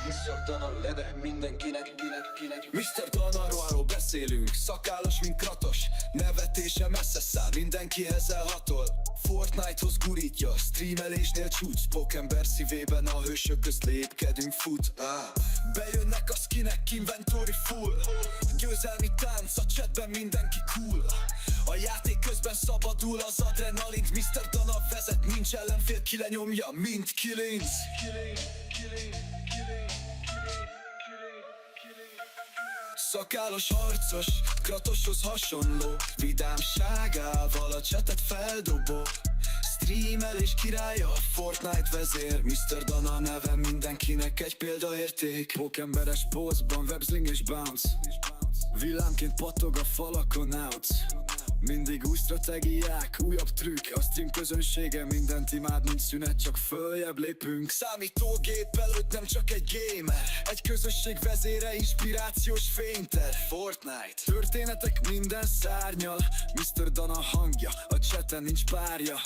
Mr. Dana lede mindenkinek, Mr. Danaról beszélünk, szakállas mint Kratos. Nevetése messze száll, mindenkihez elhatol. Fortnite-hoz gurítja, streamelésnél csúcs. Pókember szívében a hősök közt lépkedünk, fut. Bejönnek a skinek, inventory full. Győzelmi tánc, a chatben mindenki cool. A játék közben szabadul az adrenalint. Mr. Dana vezet, nincs ellenfél, ki lenyomja, mint kilinc. Szakállas harcos, Kratoshoz hasonló. Vidámságával a csetet feldobó. Streamelés királya, Fortnite vezér. Mr. Dana neve mindenkinek egy példaérték. Pókemberes pózban, websling és bounce. Villámként pattog a falakon out. Mindig új stratégiák, újabb trükk. A stream közönsége mindent imád, nincs szünet, csak följebb lépünk. Számítógép előtt nem csak egy gamer, egy közösség vezére, inspirációs fényter. Fortnite, történetek minden szárnyal. Mr. Dana hangja, a chaten nincs párja.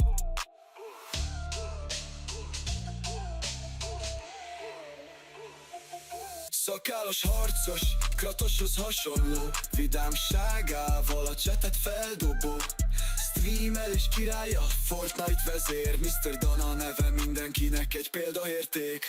Szakállas harcos, Kratoshoz hasonló. Vidámságával a csetet feldobó. Streamelés királya, Fortnite vezér. Mr. Dana neve mindenkinek egy példaérték.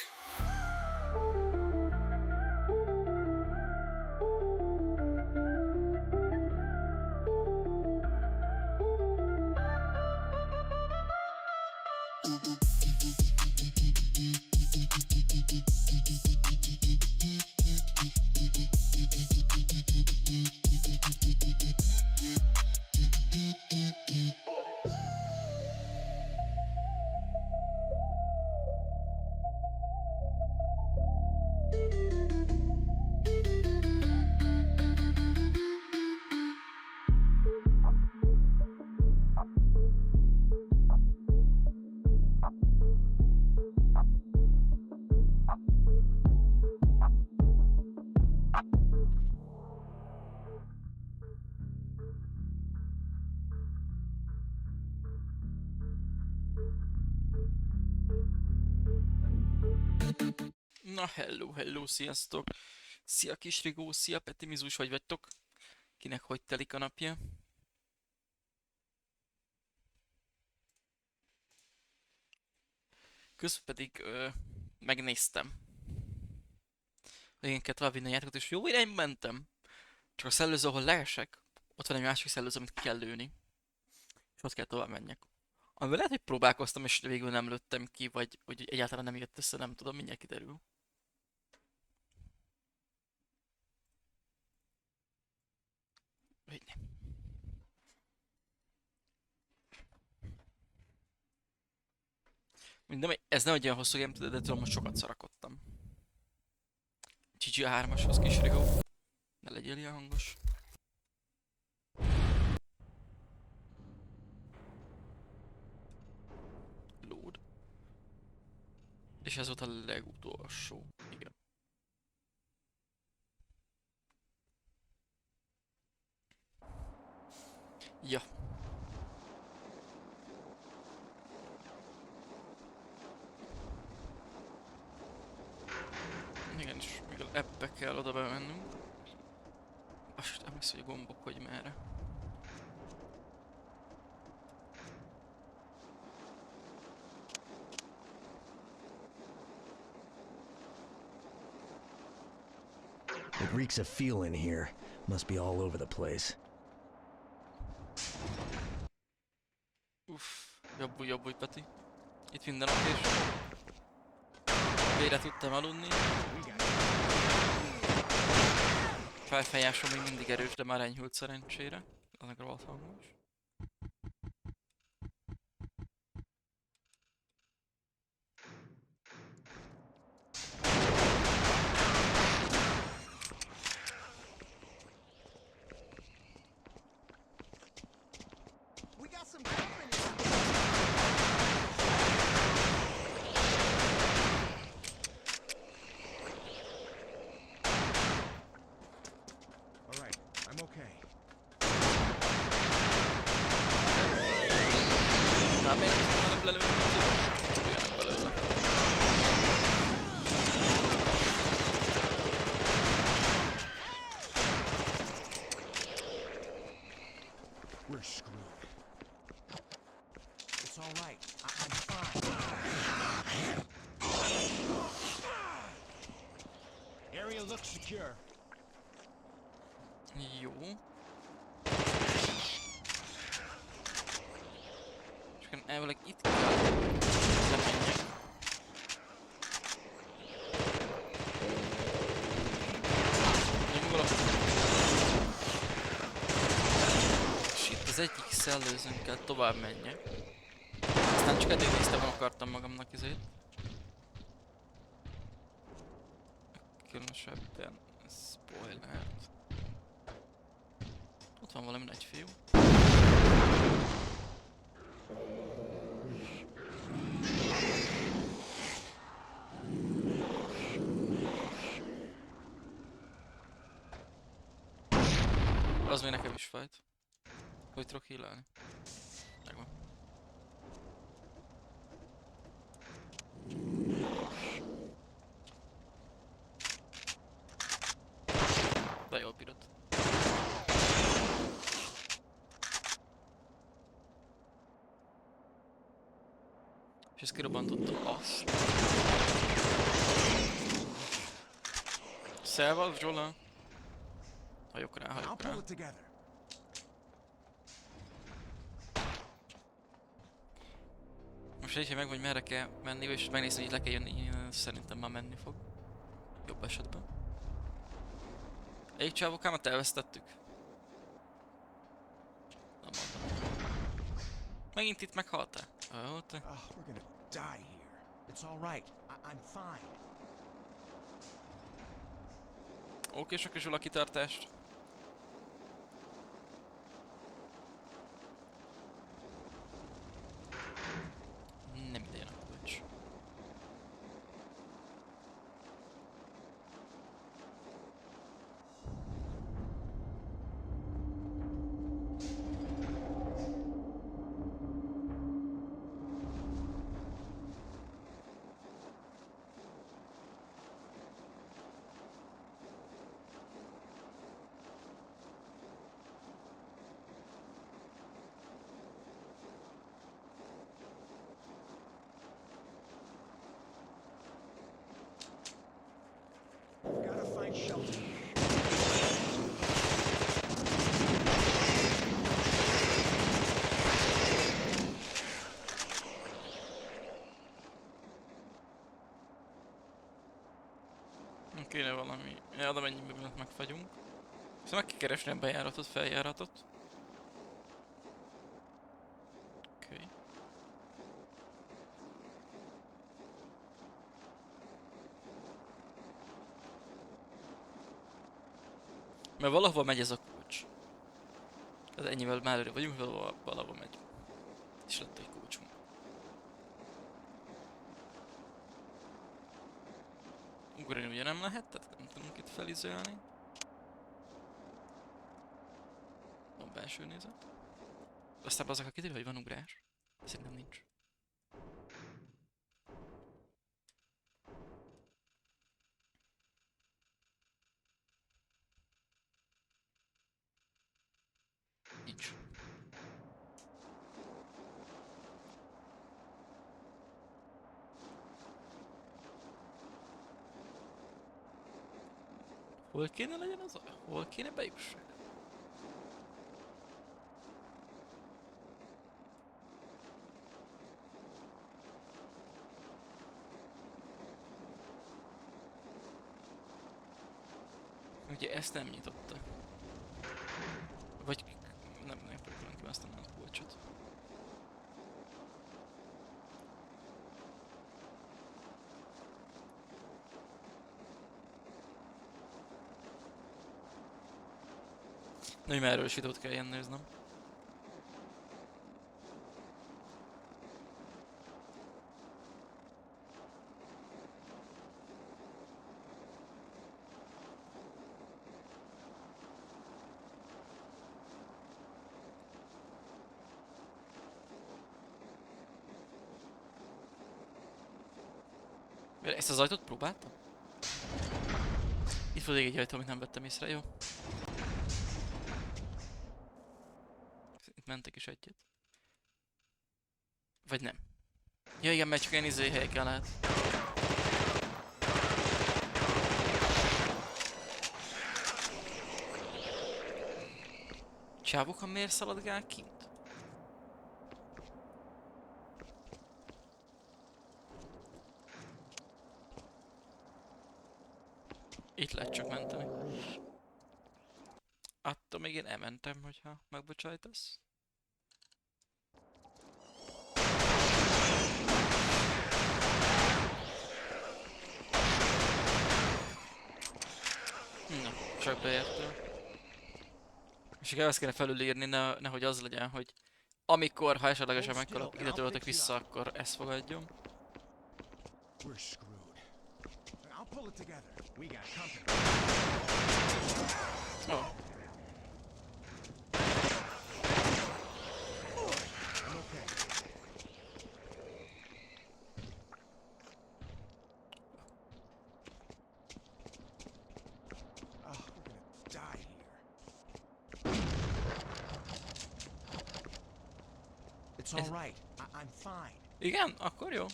Na hello, sziasztok! Szia Kisrigó, szia Peti Mizus, hogy vagytok? Kinek hogy telik a napja? Közben pedig megnéztem, hogy én kell tovább vinni a játékot, és jó irányba mentem. Csak a szellőző, ahol leesek, ott van egy másik szellőző, amit kell lőni. És ott kell tovább menjek. Amivel lehet, hogy próbálkoztam, és végül nem lőttem ki, vagy hogy egyáltalán nem jött össze, nem tudom, mindjárt kiderül. Ez nem egy olyan hosszú game, de tudom, hogy sokat szarakodtam. GG a 3-ashoz, Kisrigó. Ne legyél ilyen hangos. Load. És ez volt a legutolsó. Igen. Ja. Igen, és még az appbe kell oda bemennünk. Azt emlékszem, hogy a gombok, hogy merre. It reeks of fuel in here. Must be all over the place. Uff, jobbulj, Peti. Itt minden oké, és végre tudtam aludni. Felfejásom még mindig erős, de már enyhült szerencsére. Annak a rohadt hangos. We're screwed. It's all right. I'm fine. Area looks secure. Jó. És akkor elvileg itt kell lemenjek. Nyugodj. És itt az egyik szellőzőn kell tovább menjek. Aztán csak eddig néztem, nem akartam magamnak izét. Különösebben spoilert. Ott van valami nagy fiú. Az még nekem is fájt. Hogy tudok healelni? Megvan. De jól bírod. És ezt kirobbantottam azt. Szevasz, Zsola! Hagyok rá, I'll hagyok rá. pull it together. Most egy, hogy megmondj merre kell menni, és megnézni, hogy le kell jönni, szerintem már menni fog. Jobb esetben. Egyik csávokámat elvesztettük. Nem mondom. Megint itt meghaltál? Ó, te. We're gonna die here. It's all right. I'm fine. Oké, sok is a kitartást. Nem ide jön a kulcs. Gotta find shelter. Kéne valami. Ja, de mennyiben megfagyunk. Szóval meg kell keresni a bejáratot, feljáratot. Oké. Mert valahova megy ez a kulcs. Tehát ennyivel már előre vagyunk, valahova megy. És lett egy kulcsunk. Ugrani ugye nem lehet, tehát nem tudunk itt felizolni. Van belső nézet. Aztán azok, kiderül, hogy van ugrás. Szerintem nincs. Nincs. Hol kéne legyen az? Hol kéne bejussak? Ugye ezt nem nyitotta. Vagy nem pörkölünk ki, aztán az kulcsot. Na, hogy merről is videót kell ilyen néznem. Ezt az ajtót próbáltam? Itt volt egy ajtó, amit nem vettem észre, jó? itt mentek is egyet. Vagy nem. Ja igen, mert csak ilyen helyeken lehet. Csávokon miért szaladgál kint? Itt lehet csak menteni. Attól még én elmentem, hogyha megbocsájtasz. Na, csak beértél. És igen, ezt kéne felülírni, nehogy az legyen, hogy amikor, ha esetlegesen meghalok, ide töltök vissza, akkor ezt fogadjon. We're screwed. I'll pull it together. We got company. Oh. I'm okay. Oh, we're gonna die here. It's all right. I'm fine. Igen? Akkor jó.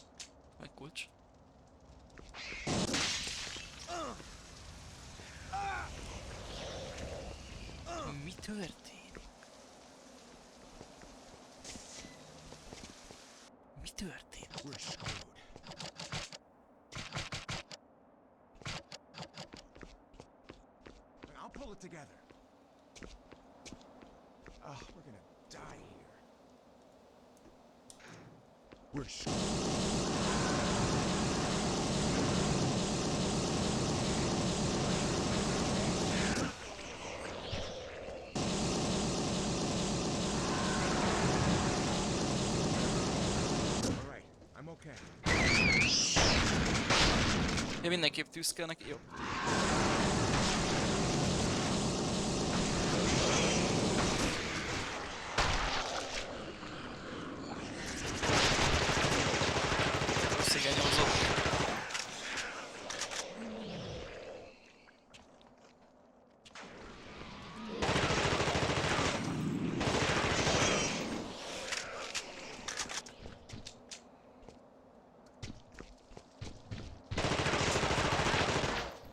Meg kulcs. Mi történik? Mi történik? We're screwed. I'll pull it together. Oh, we're gonna die here. We're screwed. All right, I'm okay. Ja, mindenképp tűz kell neki, jó. Rossz igen nyomzott.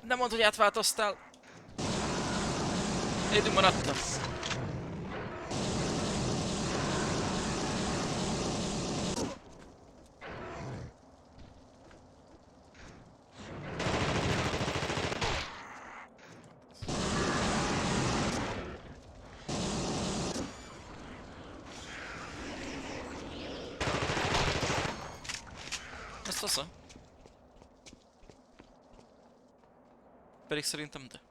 Nem mondd, hogy átváltoztál. Egyedül maradtam. Ezt fasza. Pedig szerintem de.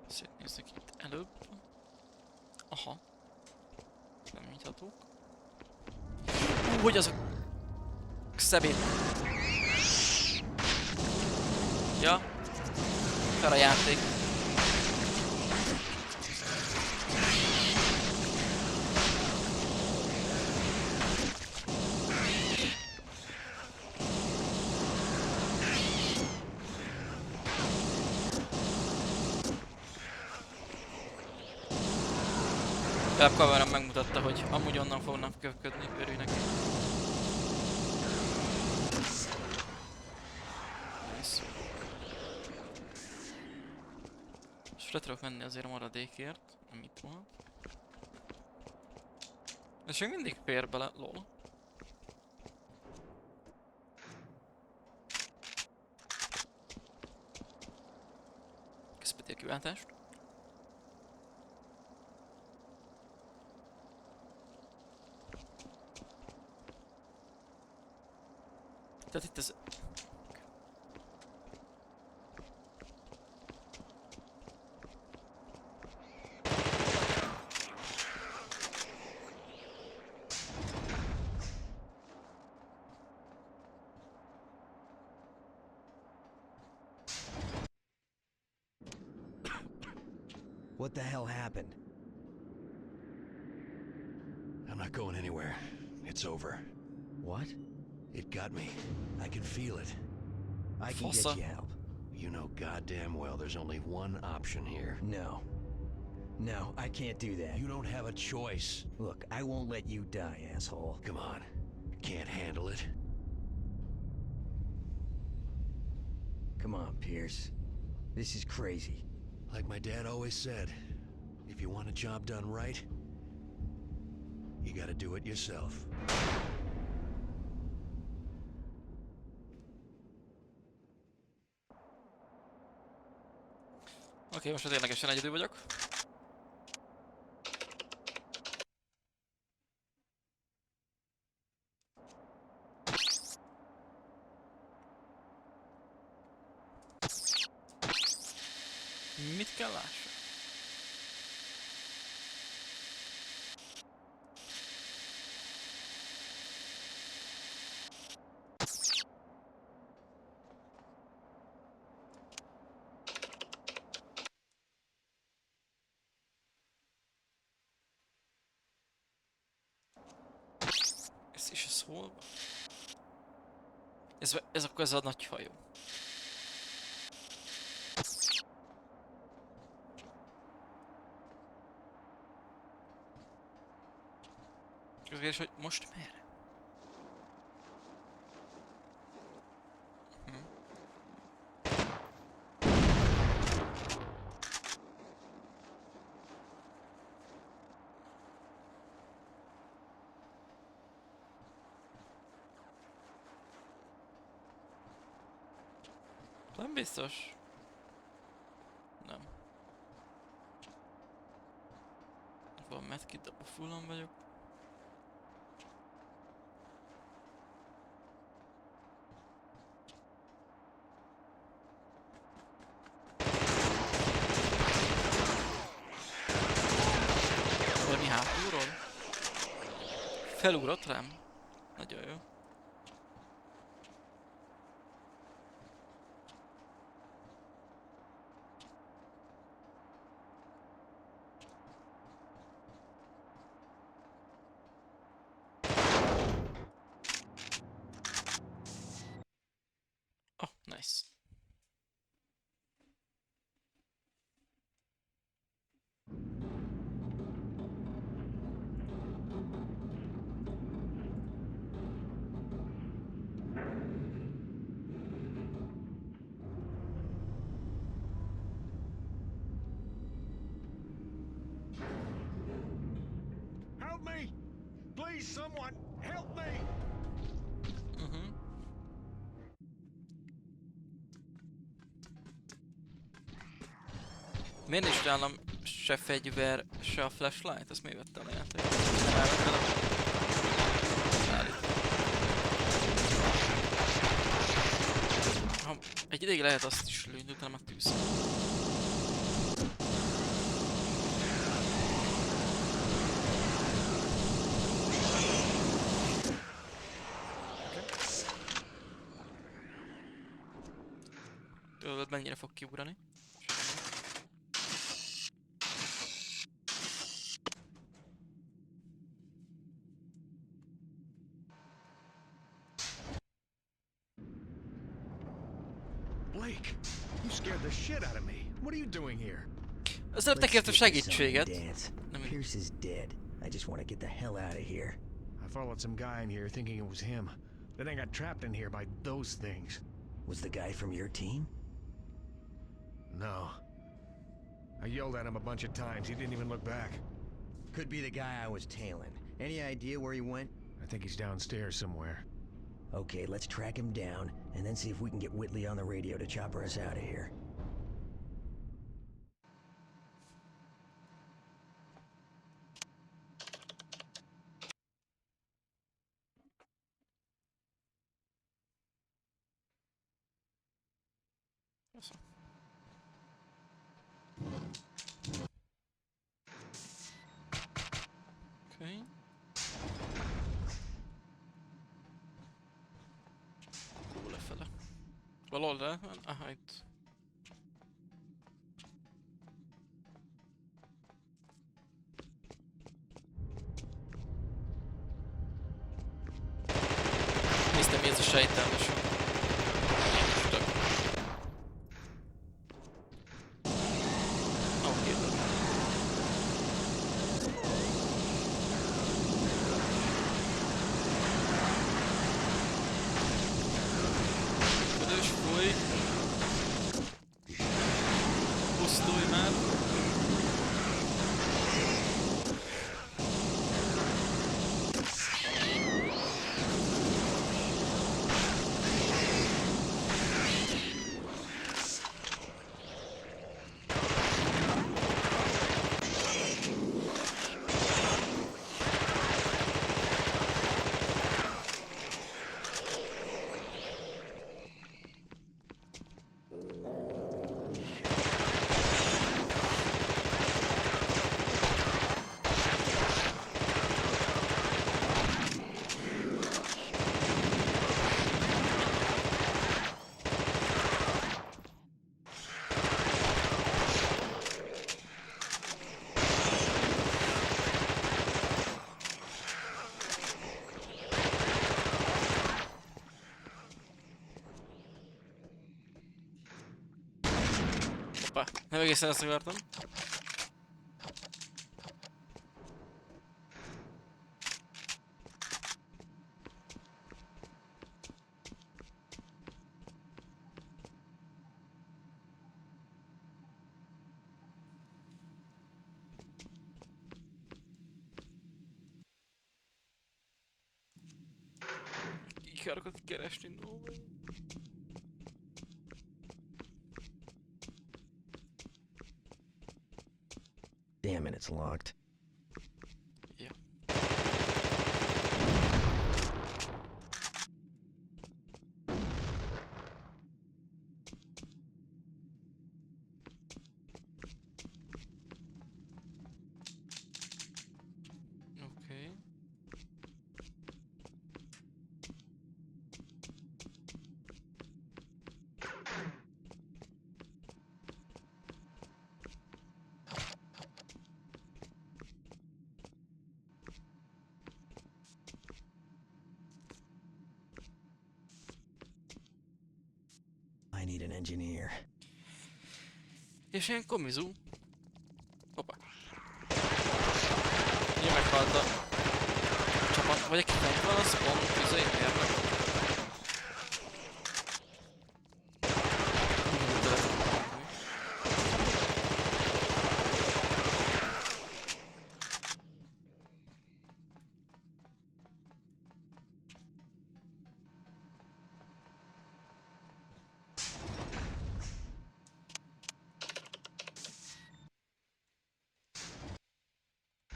Szétnézzük itt előbb. Aha. Nem nyithatók. Hogy azok? Szemét. Ja. Fel a játék. A kameram megmutatta, hogy amúgy onnan fognak köpködni, örülj neki. És le tudok menni azért a maradékért, nem itt van. És még mindig fér bele, lol. Közpeti a kiváltást. Tehát itt ez... What the hell happened? I'm not going anywhere. It's over. What? It got me. I can feel it. I can Fossa. get you help. You know goddamn well there's only one option here. No. No, I can't do that. You don't have a choice. Look, I won't let you die, asshole. Come on. Can't handle it? Come on, Pierce. This is crazy. Like my dad always said, if you want a job done right, you gotta do it yourself. Oké, most ténylegesen egyedül vagyok. Mit kell lássak? Ez is ez hol van? Ez akkor ez a nagy hajó. Kérdés, hogy most merre? Nem biztos. Nem. Van medkit, abba fullon vagyok. Valami hátulról? Felugrott rám? Nagyon jó. Oh, nice. Help me! Please, someone, help me! Miért nincs nálam se fegyver, se a flashlight? Azt miért vettem a játékot? Elvettem. Állít. Ha egy ideig lehet azt is lőni, utána meg tűz. Tudod, mennyire fog kiugrani? Blake, you scared the shit out of me. What are you doing here? Az előbb Let's kértem get this segítséget. song and dance. Nem, Pierce is dead. I just want to get the hell out of here. I followed some guy in here thinking it was him. Then I got trapped in here by those things. Was the guy from your team? No. I yelled at him a bunch of times. He didn't even look back. Could be the guy I was tailing. Any idea where he went? I think he's downstairs somewhere. Okay, let's track him down, and then see if we can get Whitley on the radio to chopper us out of here. Awesome. Okay. Hol lefele? Valahol le? Aha, itt. Hoppá, nem egészen ezt akartam. Ikárokat keresni, no way. Damn it, it's locked. Ja. Oké. I need an engineer. És ilyen komizú. Hoppá. Ugye meghalt a csapat, vagy aki fent van, az pont üzőjérnek.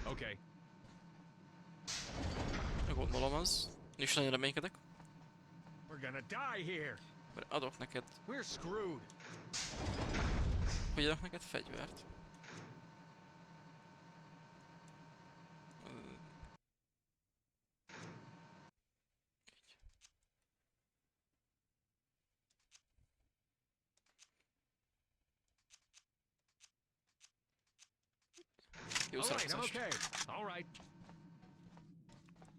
Okay. Gondolom az. És nagyon reménykedek, We're gonna die here. mert adok neked, We're screwed. hogy adok neked fegyvert. Jó All right, I'm szórakozás. okay. All right.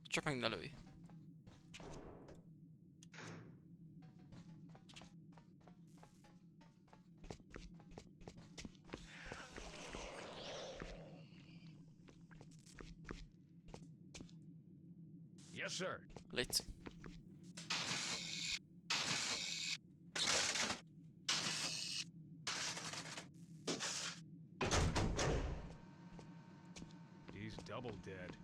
Csak meg ne lőj. Yes, sir. Légy. He's double dead.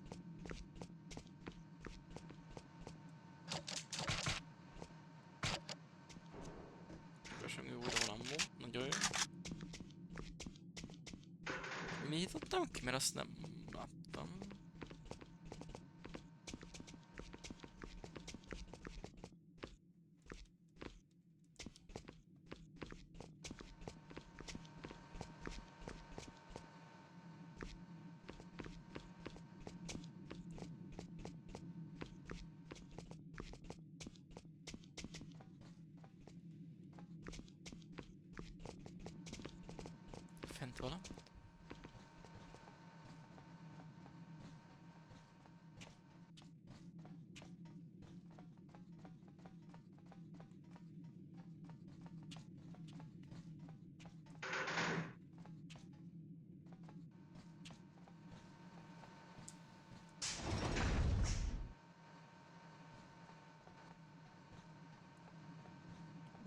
Köszönöm, jó újra van ammo. Nagyon jó. Mi nyitottam ki, mert azt nem láttam. Fent vala.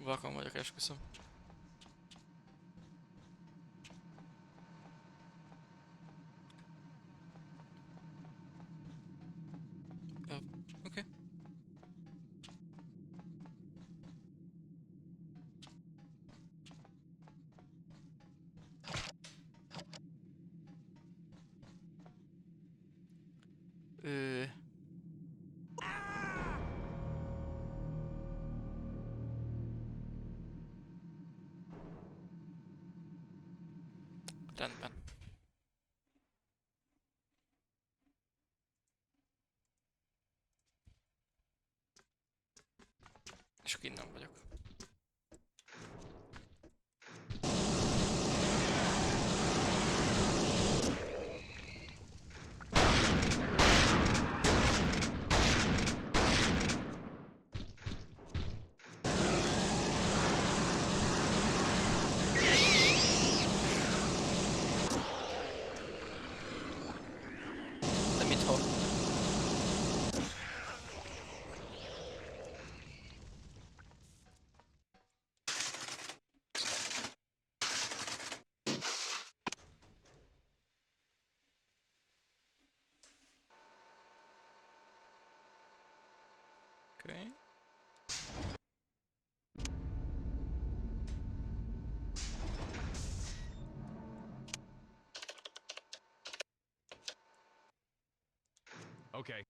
Vakon vagyok, esküszöm. Oké. Ö... Rendben. És akkor innen vagyok. Oké. Okay.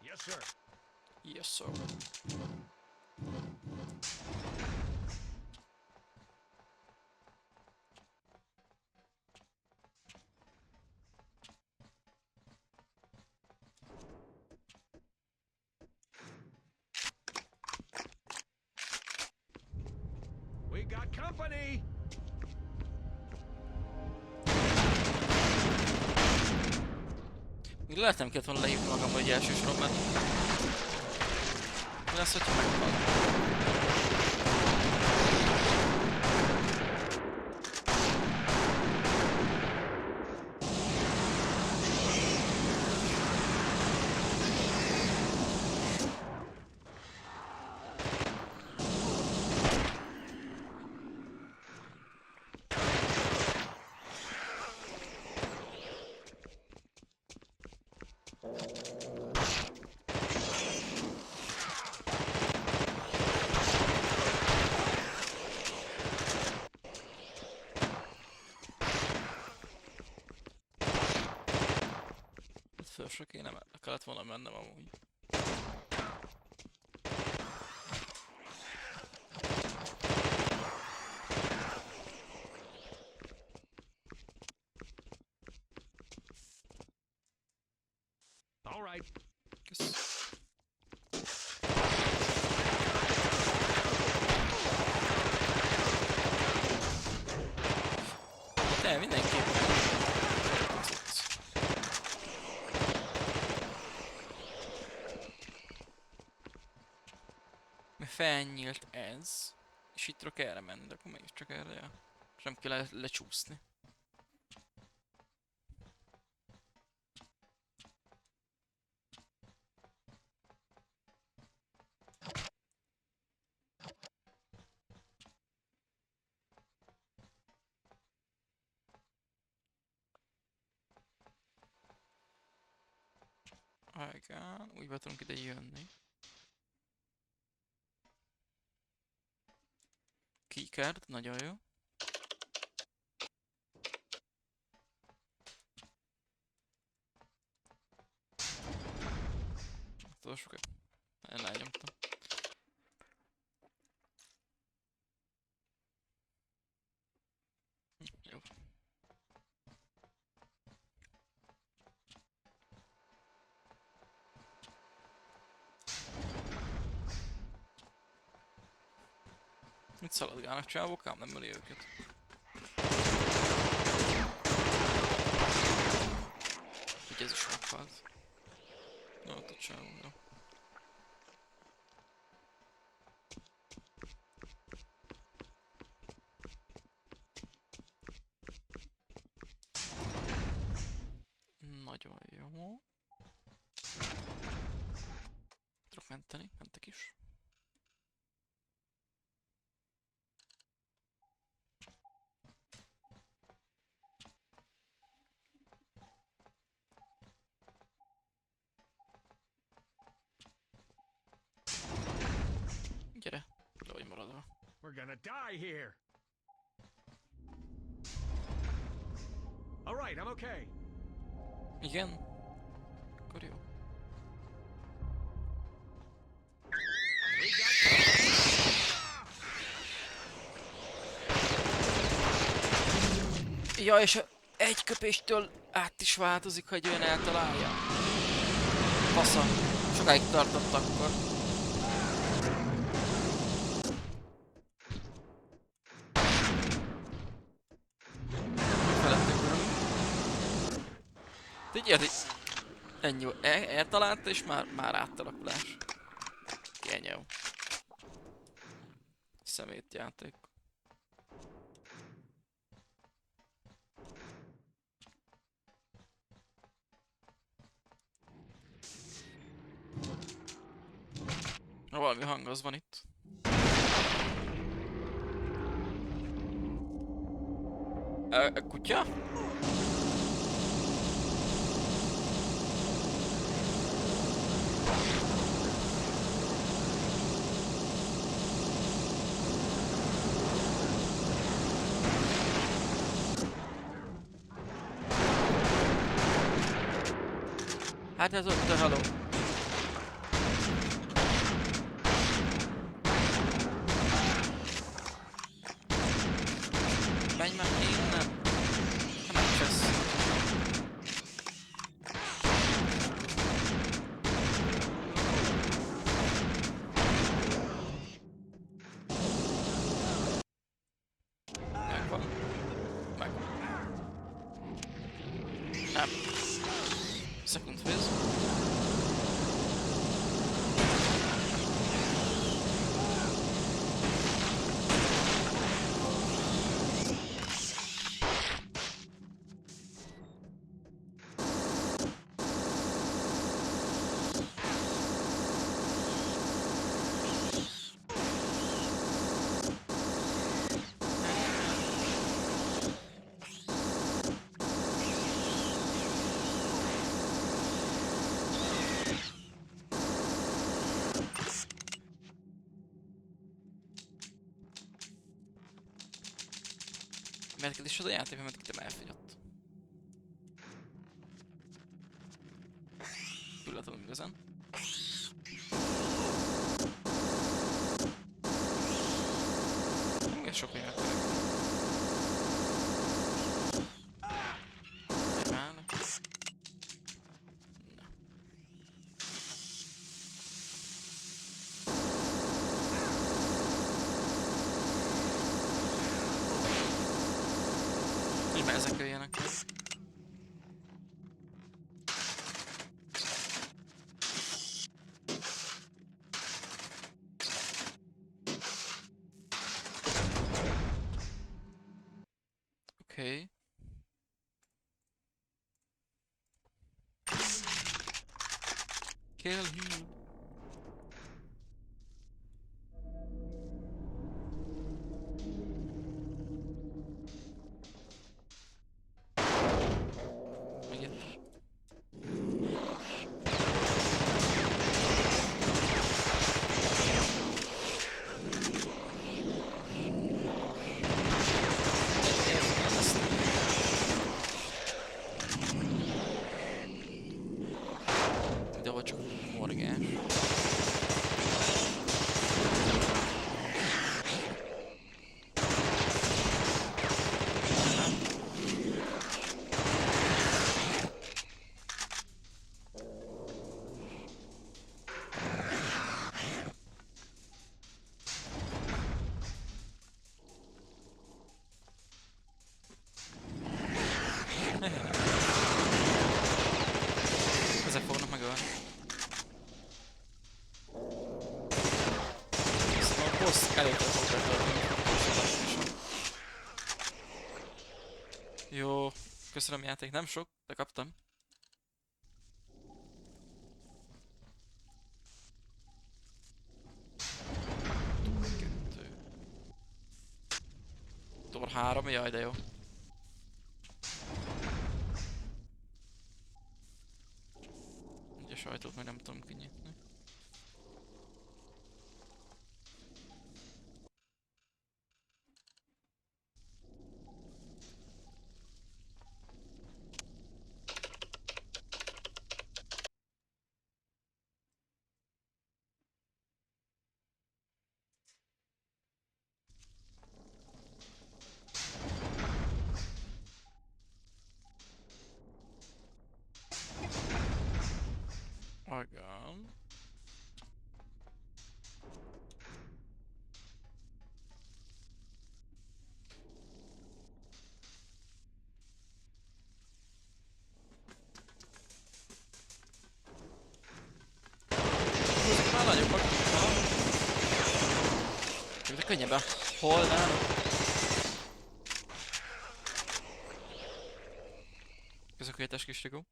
Yes, sir. Yes, sir. We got company. Még lehet nem kellett volna lehívni magam, hogy első soron, mert... Mi lesz, hogyha meghal? Felső kéne, kellett volna mennem amúgy. All right. Kösz. De mindenképpen. Mert felnyílt ez, és itt tudok erre menni, de akkor mégiscsak erre jár. És nem kell lecsúszni. Igen, úgy be tudunk ide jönni. Keycard, nagyon jó. Tudod sokat? Elnyomtam. Jó. Mit szaladgálnak csávok, ám nem öli őket. Úgy ez is meghalt. Na, ott a csávó, jó. Nagyon jó. Tudok menteni, mentek is. Gyere, de hogy maradva. We're gonna die here. All right, I'm okay. Igen? Akkor jó. We got Ja, és egy köpéstől át is változik, hogy olyan eltalálja. Fasza. Sokáig tartott akkor. Felettünk uram. Tudja, hogy ennyi eltalálta, és már átalakulás. Kenyó. Szemétjáték. Valami hang az van itt. Kutya? Hát ez ott a haló. Menj már innen! Nem megcsesz. Megvan. Megvan. Nem. Second phase. Mert is az a játék, mert itt elfogyott. Tudatom igazán. Nem sok, hogy megfelelő. Megállnak. Na. Hogy már ezek jöjjenek. Okay. Kill him. Megint. De vagy csak morgás. Ezek fognak megölni. Szóval a boss előtt fog betölteni. Jó, köszönöm játék, nem sok, de kaptam. Kettő. Tor 3, jaj de jó. Ugye sajtót meg nem tudom kinyitni. Igen. Már nagyobbak. De könnyebben. Hol nem? Köszönöm, kis rigó.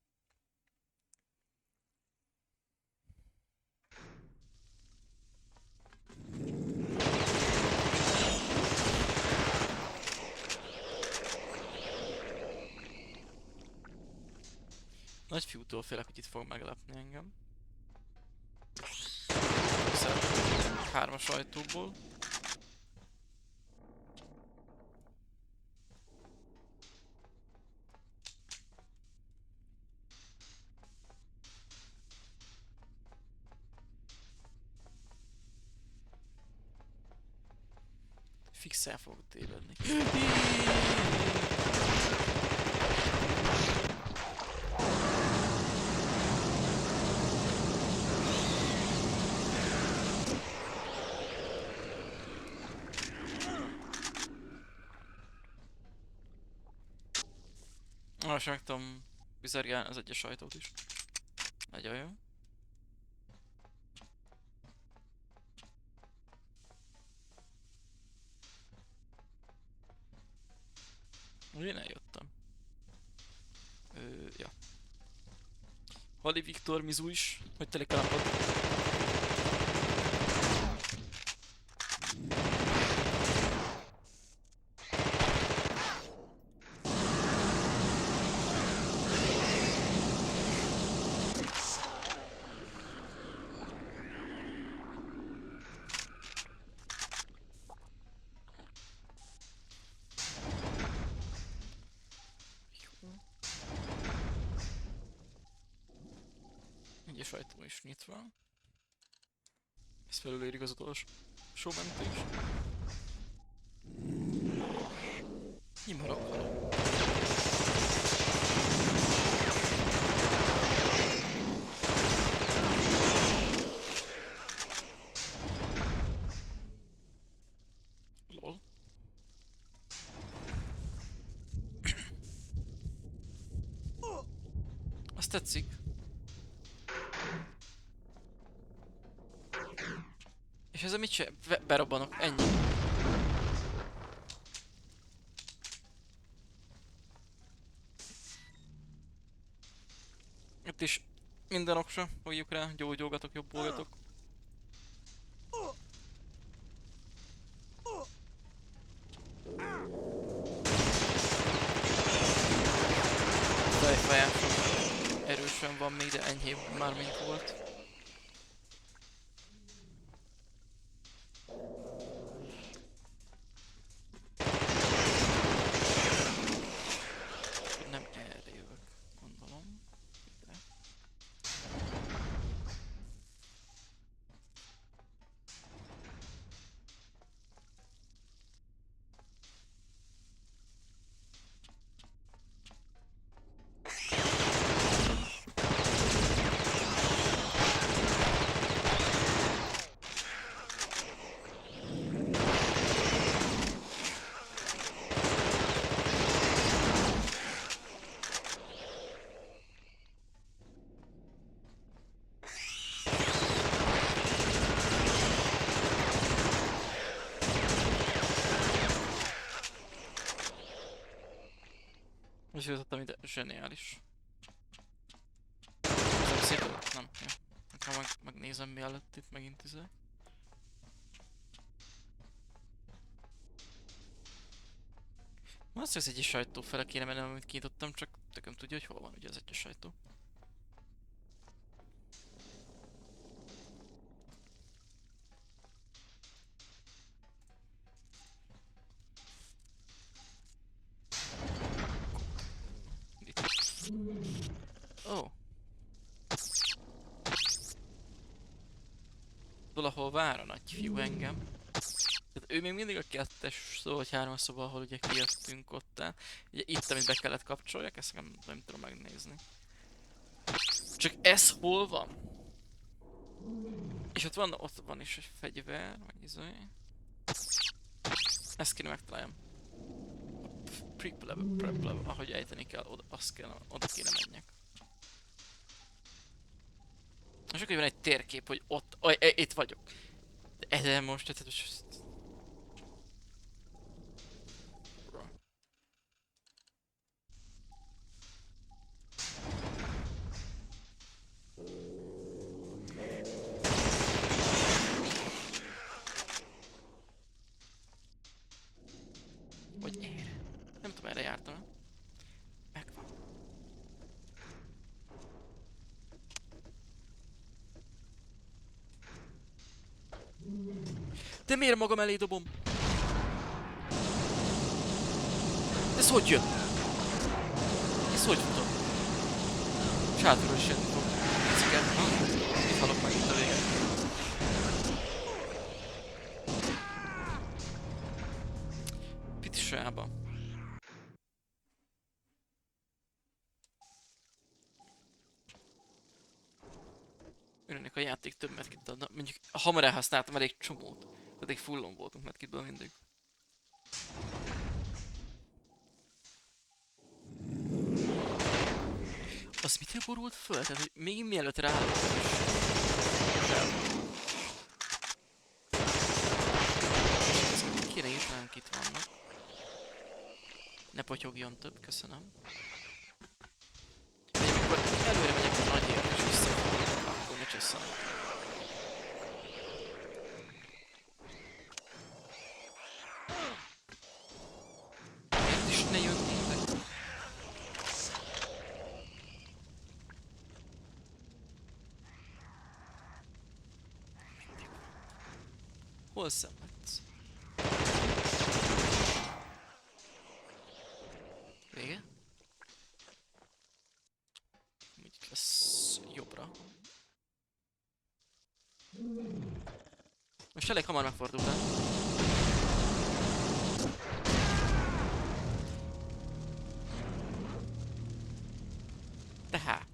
Nagy fiútól félek, hogy itt fog meglepni engem. Szeretem 3-as ajtóból. fix el fogok tévedni. Most meg tudom bizergálni az egyes ajtót is. Nagyon jó. Én eljöttem. Ja. Hali Viktor Mizu is, hogy telik a napod. Egyes ajtó is nyitva. Ez felülérik az utolsó mentés. Nyimarok halom. Lol. Azt tetszik. És ezzel mit se... berobbanok, ennyi. Itt is minden oksa, fogjuk rá, gyógyolgatok, jobbolgatok. Fejfájásom erősen van még, de enyhébb már mint volt. Nem erre jövök, gondolom. Ide. Most jutottam ide, zseniális. Nem szépen? Nem, jó. Akkor megnézem mielőtt itt megint izé. Azt, hogy az egyes sajtó fele kéne mennem, amit kinyitottam, csak tököm tudja, hogy hol van ugye az egyes sajtó. Ó. Valahol vár a nagyfiú engem. Tehát ő még mindig a 2-es szó, vagy 3-as szoba, ahol ugye kijöttünk ott el. Ugye itt, amit be kellett kapcsoljak, ezt nem tudom megnézni. Csak ez hol van? És ott van is egy fegyver, vagy izé. Ezt kéne megtaláljam. Prep level, ahogy ejteni kell, oda kéne menjek. És akkor van egy térkép, hogy ott, itt vagyok. De ezzel most, tehát most... Vagy erre? Nem tudom, erre jártam. Megvan. De miért magam elé dobom? Ez hogy jön? Ez hogy futott? Sátról is jönni fog. Ez igen. Itt halok meg itt a vége. kamerába. Örülnék a játék több medkit adna. Mondjuk hamar elhasználtam elég csomót. Pedig fullon voltunk medkitből mindig. Az mitől borult föl? Tehát, hogy még mielőtt ráállottam is. Kéne írnánk, itt vannak. Ne potyogjon több, köszönöm. De amikor előre megyek a nagyért és visszafordulok, akkor ne csösszenek. Miért is ne jönnétek? Hol szenvedsz? Vége? Úgy itt lesz jobbra. Most elég hamar megfordult el. Tehát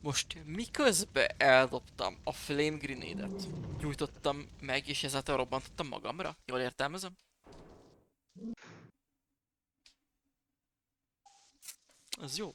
most miközben eldobtam a Flame Grenade-et, gyújtottam meg és ezáltal robbantottam magamra? Jól értelmezem? Az jó.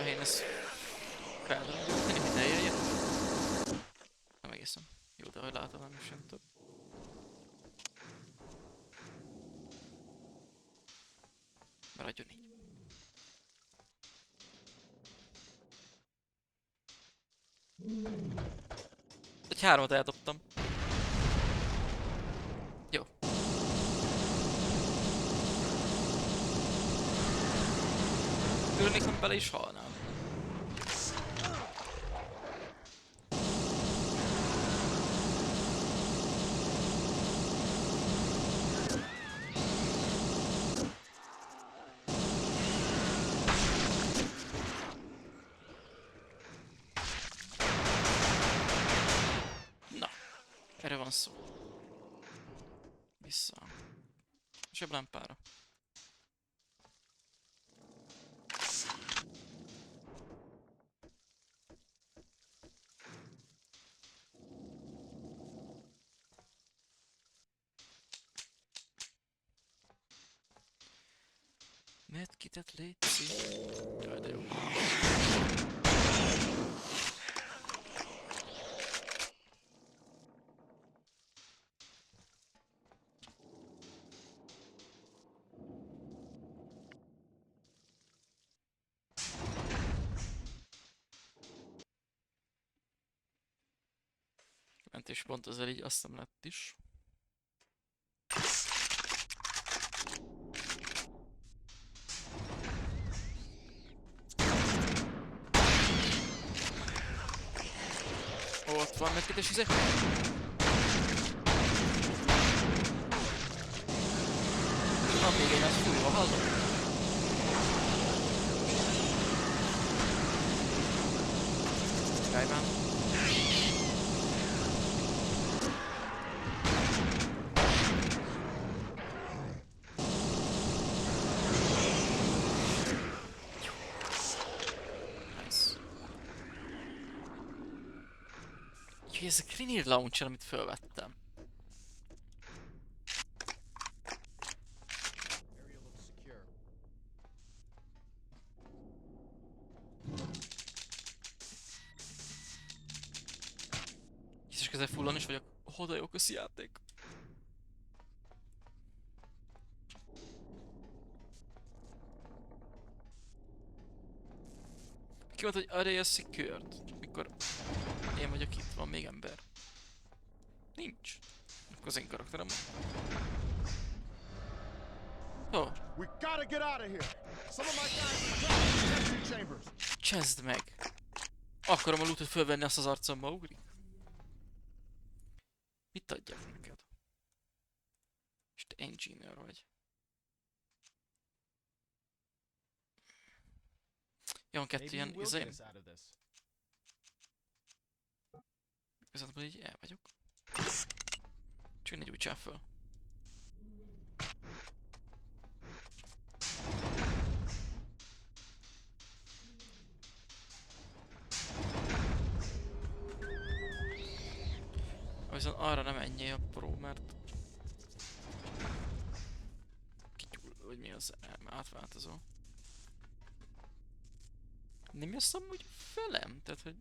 Én ezt feldom gyújtani, hogy ne érjen. Nem egészen. Jó, de ahogy látom, nem is jön több. Maradjon így. Egy 3-at eldobtam. Jó. Örülnék, nem bele is halnám. Na, erre van szó. Vissza. Zseb lámpára. Medkitet létszik. Jaj, de jó. Mentéspont ezzel így azt nem lett is. Ott van medkites izé. Van még egy nagy fújva, hallom? Király már. Nice. Úgyhogy ez a Grenade Launcher, amit felvettem. Area looks secure. Jézus, közel fullon is vagyok. Oh, de jó, köszi játék. Ki mondta, hogy Area Secured? Mikor én vagyok itt, van még ember. Nincs. Akkor az én karakterem van. Oh, We gotta get out of here. Some of my guys are trapped in protection chambers. cseszd meg! Akarom a lootot fölvenni, azt az arcomba ugrik. Mit adjak neked? És te engineer vagy. Jön kettő Maybe ilyen you will izé. get us out of this. Igazából így el vagyok. Csak ne gyújtsál föl. Viszont arra nem menjél a pro, mert... Kigyúl, vagy mi az átváltozó. Nem jössz amúgy velem? Tehát, hogy...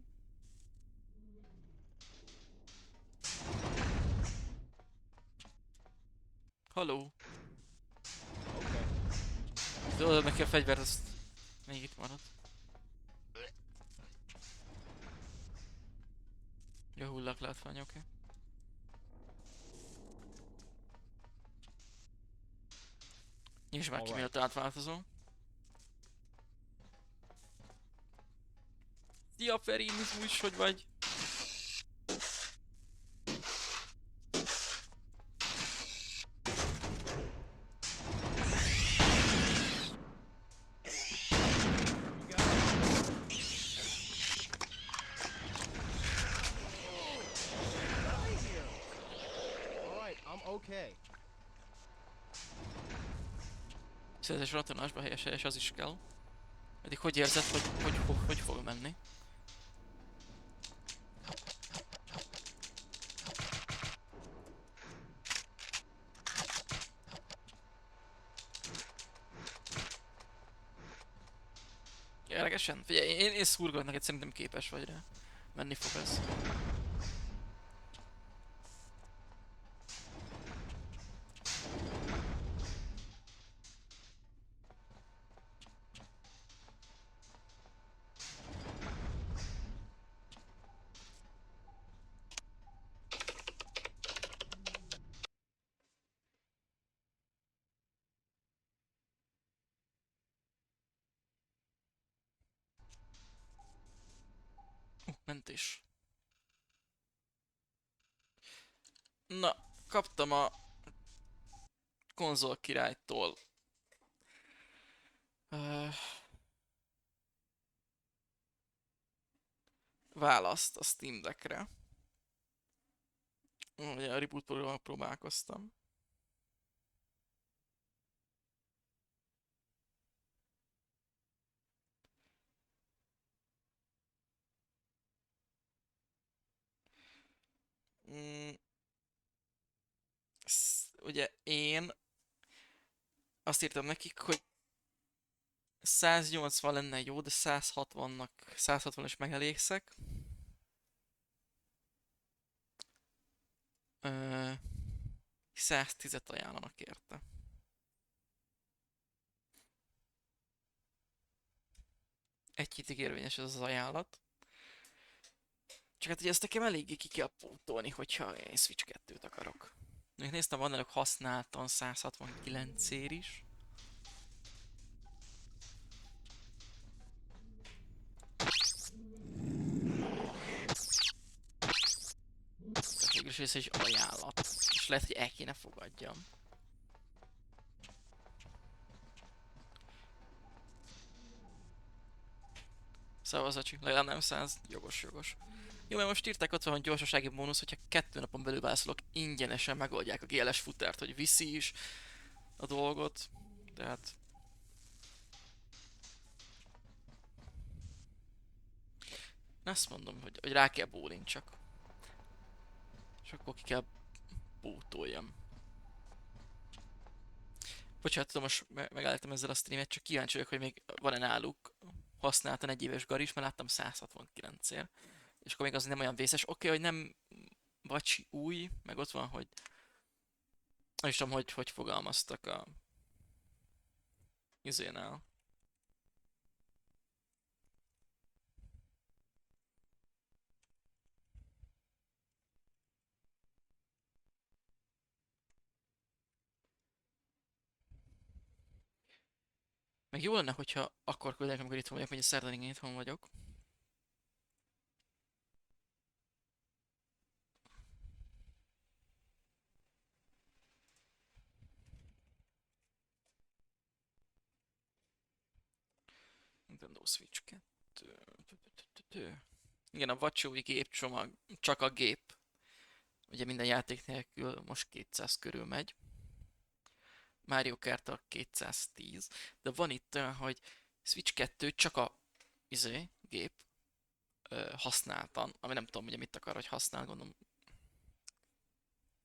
Haló? Okay. Tudod neki a fegyvert, azt... Még itt marad. Jó hullak látvány, oké. Okay. Nyisd már ki, Alright. mielőtt átváltozom. Szia Ferinizmus, hogy vagy? Alright, I'm okay. Szerzés ratonásba helyes, az is kell. Eddig hogy érzed, hogy fog menni? Érdekesen? Figyelj, én szurkolok neked, szerintem képes vagy rá. Menni fog ez. Mentés. Na, kaptam a konzol királytól választ a Steam Deckre. Ugye a reboot programmal próbálkoztam. Ugye én azt írtam nekik, hogy 180 lenne jó, de 160 is megelégszek. 110-et ajánlanak érte. Egy hétig érvényes ez az ajánlat. Csak hát ugye ezt nekem eléggé ki kell pótolni, hogyha én Switch 2-t akarok. Még néztem, van náluk használtan 169-ér is. Tehát végülis ez egy ajánlat. És lehet, hogy el kéne fogadjam. Szavazacsi, legalább nem 100. Jogos. Jó, mert most írták ott van, hogy gyorsasági bónusz, hogyha 2 napon belül válaszolok, ingyenesen megoldják a GLS futárt, hogy viszi is a dolgot. Tehát... Azt mondom, hogy rá kell bólincsak. És akkor ki kell bótoljam. Bocsánat, tudom, most megállítom ezzel a streamet, csak kíváncsi vagyok, hogy még van-e náluk használtan 1 éves garis, mert láttam 169-ért. És akkor még az nem olyan vészes. Oké, hogy nem vacsi új, meg ott van, hogy... Nem is tudom, hogy fogalmaztak a... izénál. Meg jó lenne, hogyha akkor küldenek, amikor itthon vagyok, vagy a szerdán én itthon vagyok. Nintendo Switch 2. Igen, a vacsói gépcsomag, csak a gép. Ugye minden játék nélkül most 200 körül megy. Mario Kart a 210. De van itt olyan, hogy Switch 2 csak a gép használtan, ami nem tudom, ugye mit akar, hogy használ, gondolom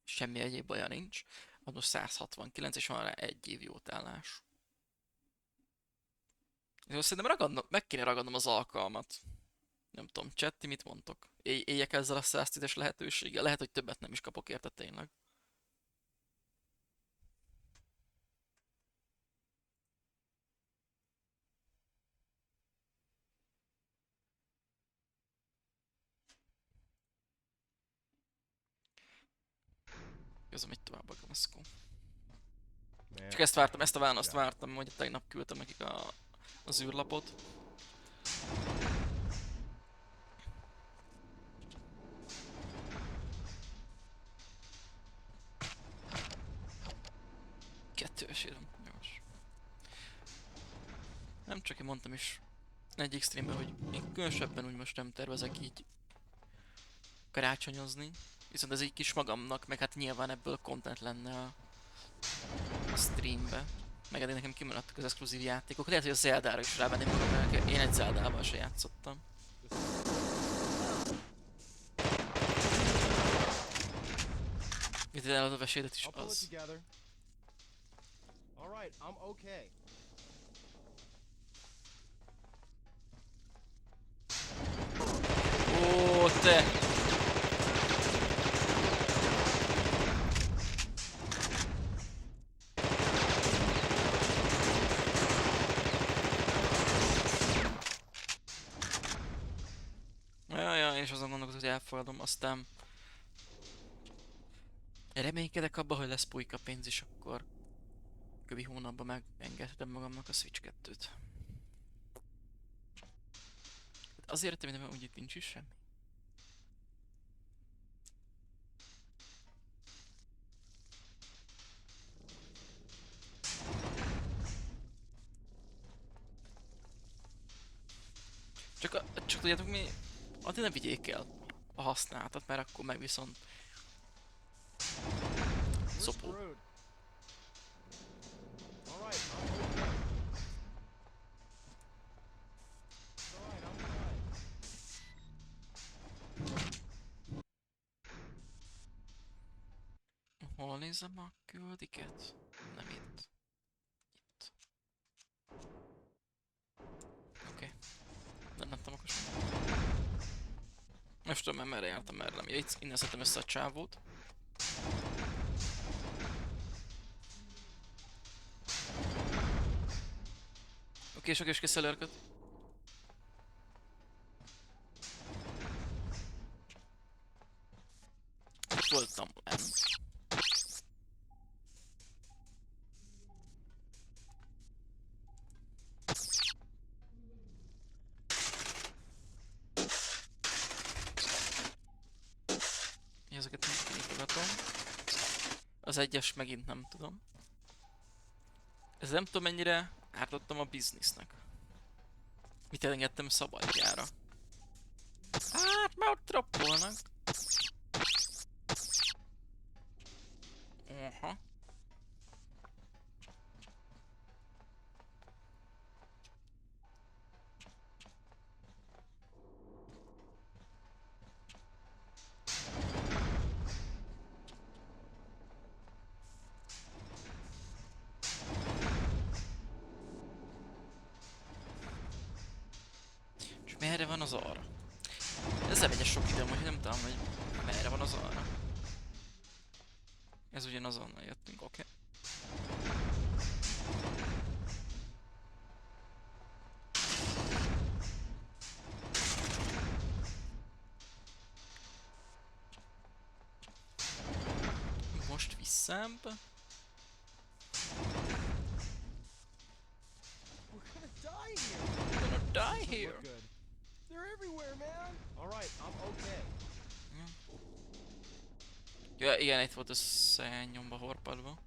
semmi egyéb olyan nincs. Az most 169, és van rá 1 év jótállás. És szerintem meg kéne ragadnom az alkalmat. Nem tudom, chat, ti mit mondtok? Éljek ezzel a 110-es lehetőséggel? Lehet, hogy többet nem is kapok érte tényleg. Közben megy tovább a Gamescom. Csak ezt vártam, ezt a választ vártam, hogy tegnap küldtem nekik az űrlapot. Kettős érem, jogos. Nem csak én mondtam is egyik streamben, hogy én különösebben úgy most nem tervezek így karácsonyozni. Viszont ez egy kis magamnak, meg hát nyilván ebből content lenne a streambe. Meg eddig nekem kimaradtak az exkluzív játékok. Lehet, hogy a Zeldára is rávenném magam, mert én egy Zeldával se játszottam. Vidd el a vesédet is az. Ó, te! Jaj, én is azon gondolkozok, hogy elfogadom, aztán reménykedek abba, hogy lesz pulyka pénz, és akkor kövi hónapban megengedhetem magamnak a Switch 2-t. Azért értem, mert úgy itt nincs is semmi. Csak tudjátok mi? Addig nem vigyék el a használatot, mert akkor meg viszont szopó. Hol nézem a küldiket? Nem itt. Itt. Oké. Nem tudom, akkor sem. Most tudom, mert merre jártam, merre nem. Ja, itt innen szedtem össze a csávót. Oké, sok és kész előrköt. Itt voltam lent. Ezeket nyitogatom. Az egyes megint nem tudom. Ez nem tudom mennyire ártottam a biznisznek. Mit elengedtem szabadjára. Hát már ott droppolnak. Aha. Merre van az arra? Ezzel megy sok időm, hogy nem tudom, hogy merre van az arra. Ez ugyanazonnal jöttünk, oké. Most visszább. Ja, igen, itt volt összenyomva, horpadva.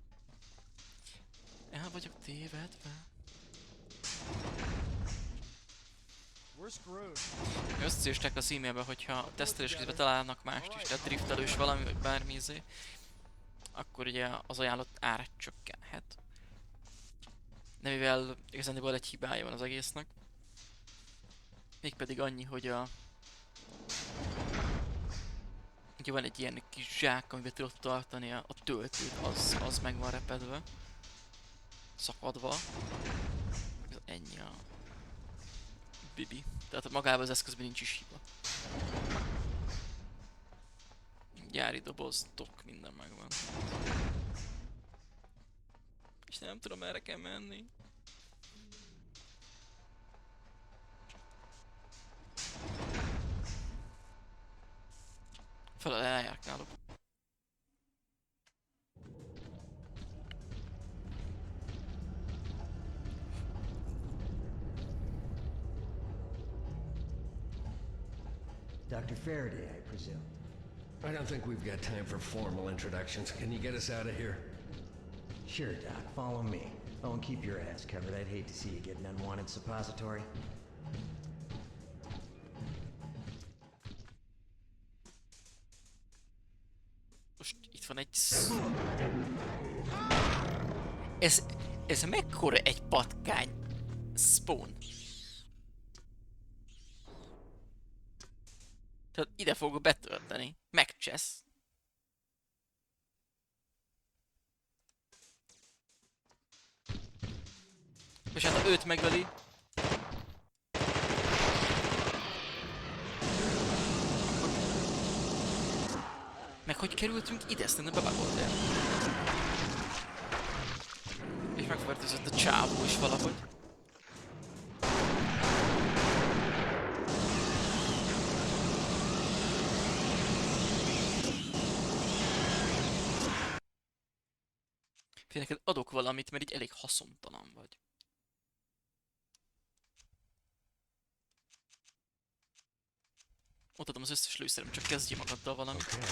El vagyok tévedve. We're screwed. Összeszéstek az e-mailbe, hogyha a tesztelés közben találnak mást is, tehát driftelős valami, vagy bármi izé, akkor ugye az ajánlott ár csökkenhet. De mivel igazából egy hibája van az egésznek. Mégpedig annyi, hogy ugye van egy ilyen kis zsák, amiben tudod tartani a töltőt, az meg van repedve. Szakadva. Ez ennyi a bibi. Tehát magában az eszközben nincs is hiba. Gyári doboz, tok, minden megvan. És nem tudom, erre kell menni. Felel eljárkálok. Dr. Faraday, I presume. I don't think we've got time for formal introductions. Can you get us out of here? Sure, Doc. Follow me. Oh, and keep your ass covered. I'd hate to see you get an unwanted suppository. Most itt van egy Ez mekkora egy patkány? Spawn. Tehát ide fogok betölteni. Megcsesz. És hát ha őt megöli... Meg hogy kerültünk ide, ezt nem bebagolt el. És megfertőzött a csávó is valahogy. Fél neked adok valamit, mert így elég haszontalan vagy. Ott adom az összes lőszerem, csak kezdjél magaddal valamit. Okay.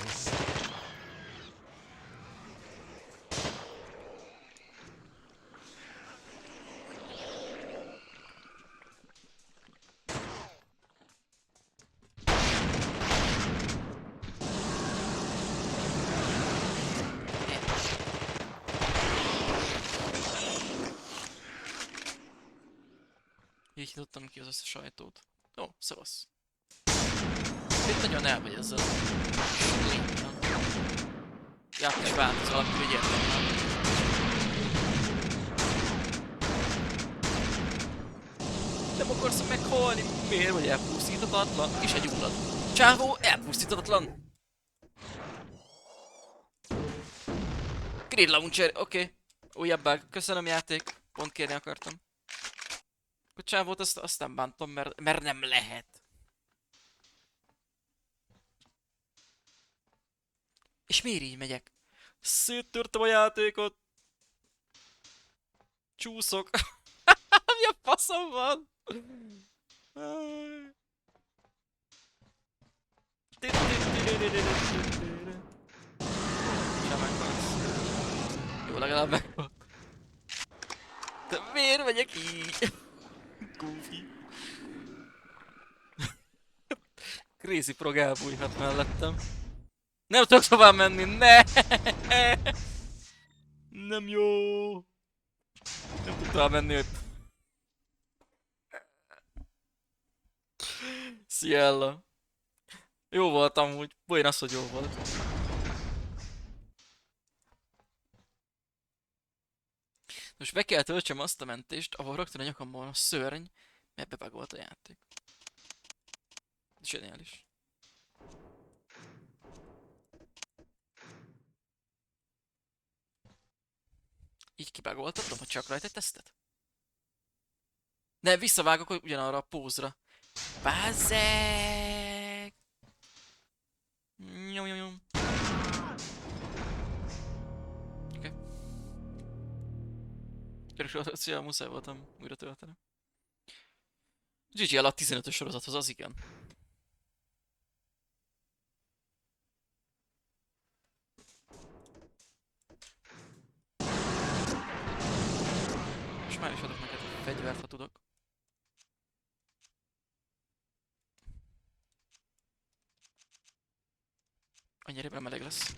Így nyitottam ki az összes sajtót. Ó, szevasz. Itt nagyon el vagy ezzel a lényen. Játék is változ valaki, hogy értem. Nem akarsz meghalni? Miért vagy elpusztítatatlan? És egy ullad. Csávó, elpusztítatatlan! Grid launcher, oké. Újabb bug. Köszönöm, játék. Pont kérni akartam. A csávót azt nem bántom, mert nem lehet. És miért így megyek? Széttörtem a játékot. Csúszok. Mi a faszom van? Sem meghalsz. Jó, legalább meghalsz. De miért megyek így? Goofy. Crazy prog elbújhat mellettem. Nem tudok tovább menni, ne! Nem jó! Nem tudok tovább menni. Sziella. Jó volt amúgy. Bojén az, hogy jó volt. Most be kell töltsem azt a mentést, ahol rögtön a nyakamban van a szörny, mert bebagolt a játék. Zseniális. Így kibagoltatom, hogy csak rajta egy tesztet? Ne, visszavágok hogy ugyanarra a pózra. Bázzeg! Nyom, nyom, nyom. Oké. Gyorsan, muszáj voltam újra tölteni. GG alatt 15-ös sorozathoz, az igen. és már is adok neked fegyvert, ha tudok. Annyira meleg lesz.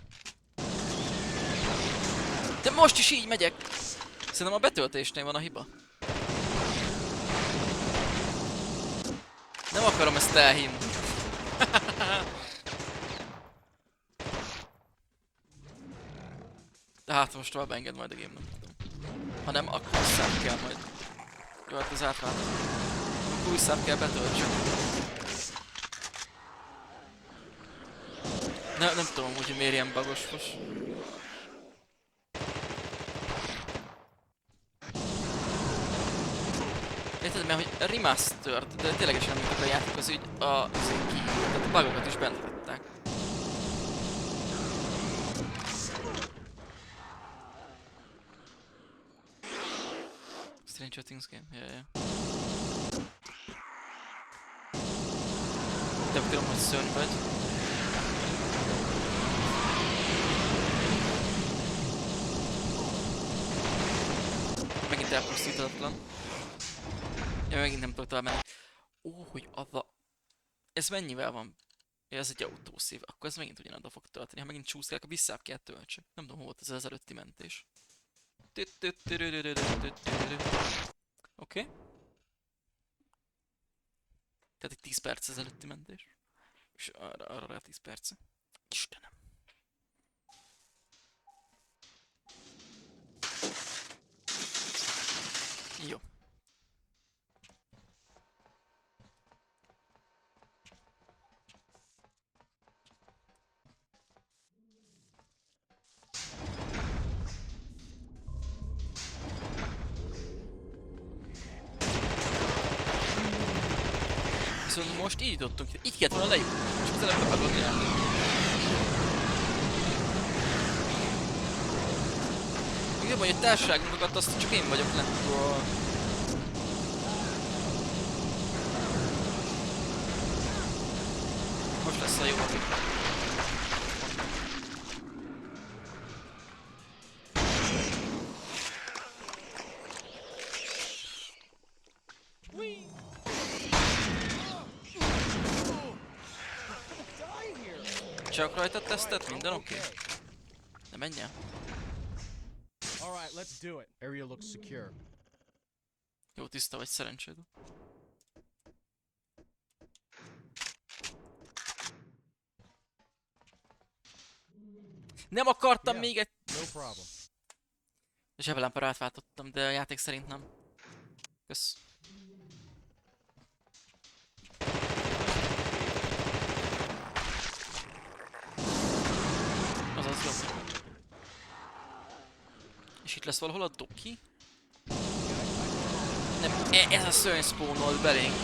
De most is így megyek! Szerintem a betöltésnél van a hiba. Nem akarom ezt elhinni. De hát most tovább enged majd a game, nem tudom. Ha nem, akkor vissza kell majd. Jó, hát az átváltozó. Akkor vissza kell betöltsem. Nem tudom, hogy miért ilyen bagos most. Érted, mert hogy remastered, de ténylegesen mint a játék az úgy azért ki, tehát a bugokat is bent hagyták. Stranger Things game, yeah. De tudom, hogy szörny vagy. Megint elpusztítatlan. Ja, megint nem tudok tovább menni. Ó, hogy ez mennyivel van? Ja, ez egy autószív. Akkor ez megint ugyanadra fog tölteni. Ha megint csúszkál, akkor vissza kell töltsek. Nem tudom, hol volt ez az előtti mentés. Oké. Tehát egy 10 perc az előtti mentés. És arra rá 10 perc. Istenem. Jó. Viszont most így jutottunk, így kellett volna lejutni, csak az előbb megadni el. Még jobban, hogy a társaságunkat azt csak én vagyok lent. Most lesz a jó. Csak rajta tesztet, minden oké? Ne menjen. All right, let's do it. Area looks secure. Jó, tiszta vagy, szerencséd. Nem akartam még egy... No problem. Zseblámpára átváltottam, de a játék szerint nem. Kösz. Azaz jobb. És itt lesz valahol a doki? Nem, ez a szörny spawnolt belénk.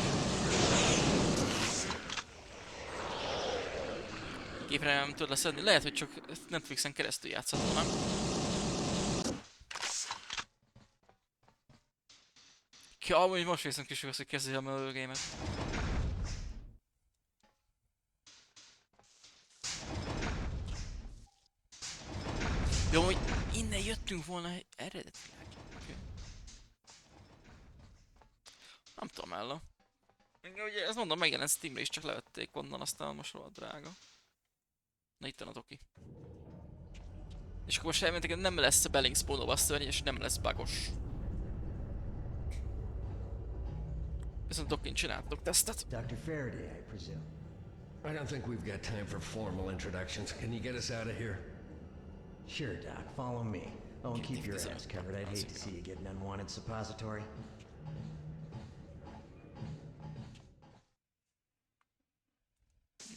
Képre nem tud leszedni. Lehet, hogy csak Netflixen keresztül játszható, nem? Ja, amúgy most viszont kis hogy kezdjem a game-et. Jó, hogy innen jöttünk volna eredetileg. Okay. Nem tudom, Ella. Ugye ezt mondom, megjelent Steamre is, csak levették onnan, aztán most rohadt drága. Na itt van a doki. És akkor most elmentek, hogy nem lesz Belling spawnolva a szörny, és nem lesz bugos. Viszont dokin csináltok tesztet. Dr. Faraday, I presume. I don't think we've got time for formal introductions. Can you get us out of here? Sure, Doc. Follow me. Oh, and keep your ass covered. I'd hate to see you get an unwanted suppository.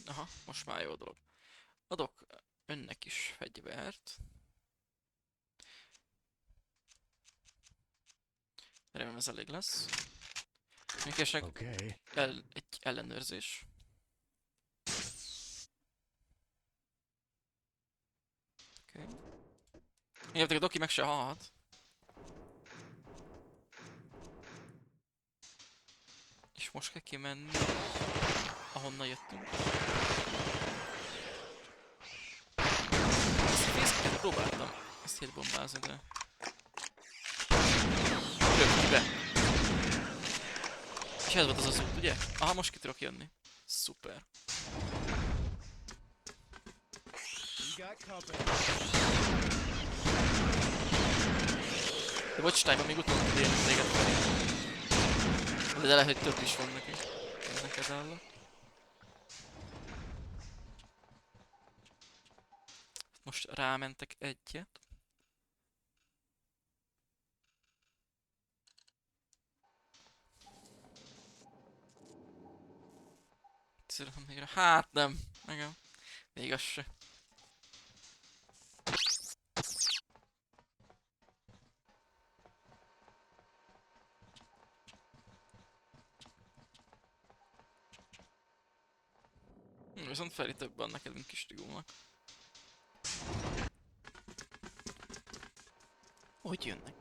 Aha, most már jó dolog. Adok önnek is fegyvert. Remélem ez elég lesz. Még esetleg Okay. egy ellenőrzés. Oké. Okay. A doki meg se halhat. És most kell kimenni, ahonnan jöttünk. Ezt a fészket próbáltam ezt hétbombázni, de... Mibe? És ez volt az az út, ugye? Aha, most ki tudok jönni. Szuper. We got company. De bocs, Time, még utolsó tud élni téged felé. De lehet, hogy több is van neki. Ez neked áll. Most rámentek egyet. Hát nem. Igen. Még az se. Viszont felé több van neked, mint kis tigónak. Hogy jönnek?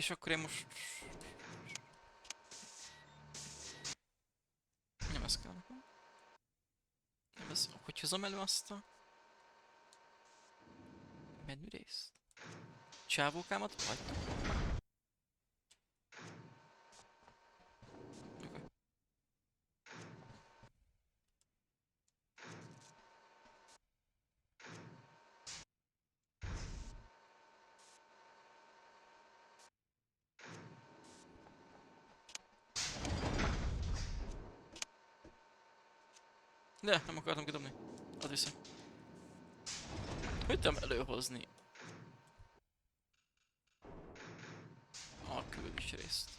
És akkor én most... Nem ez kell nekem. Nem ez... Hogy hozom elő azt a... menü részt? Csávókámat hagytam. Okay. De, nem akartam kidobni. Add vissza. Hogy tudom előhozni a különböző részt?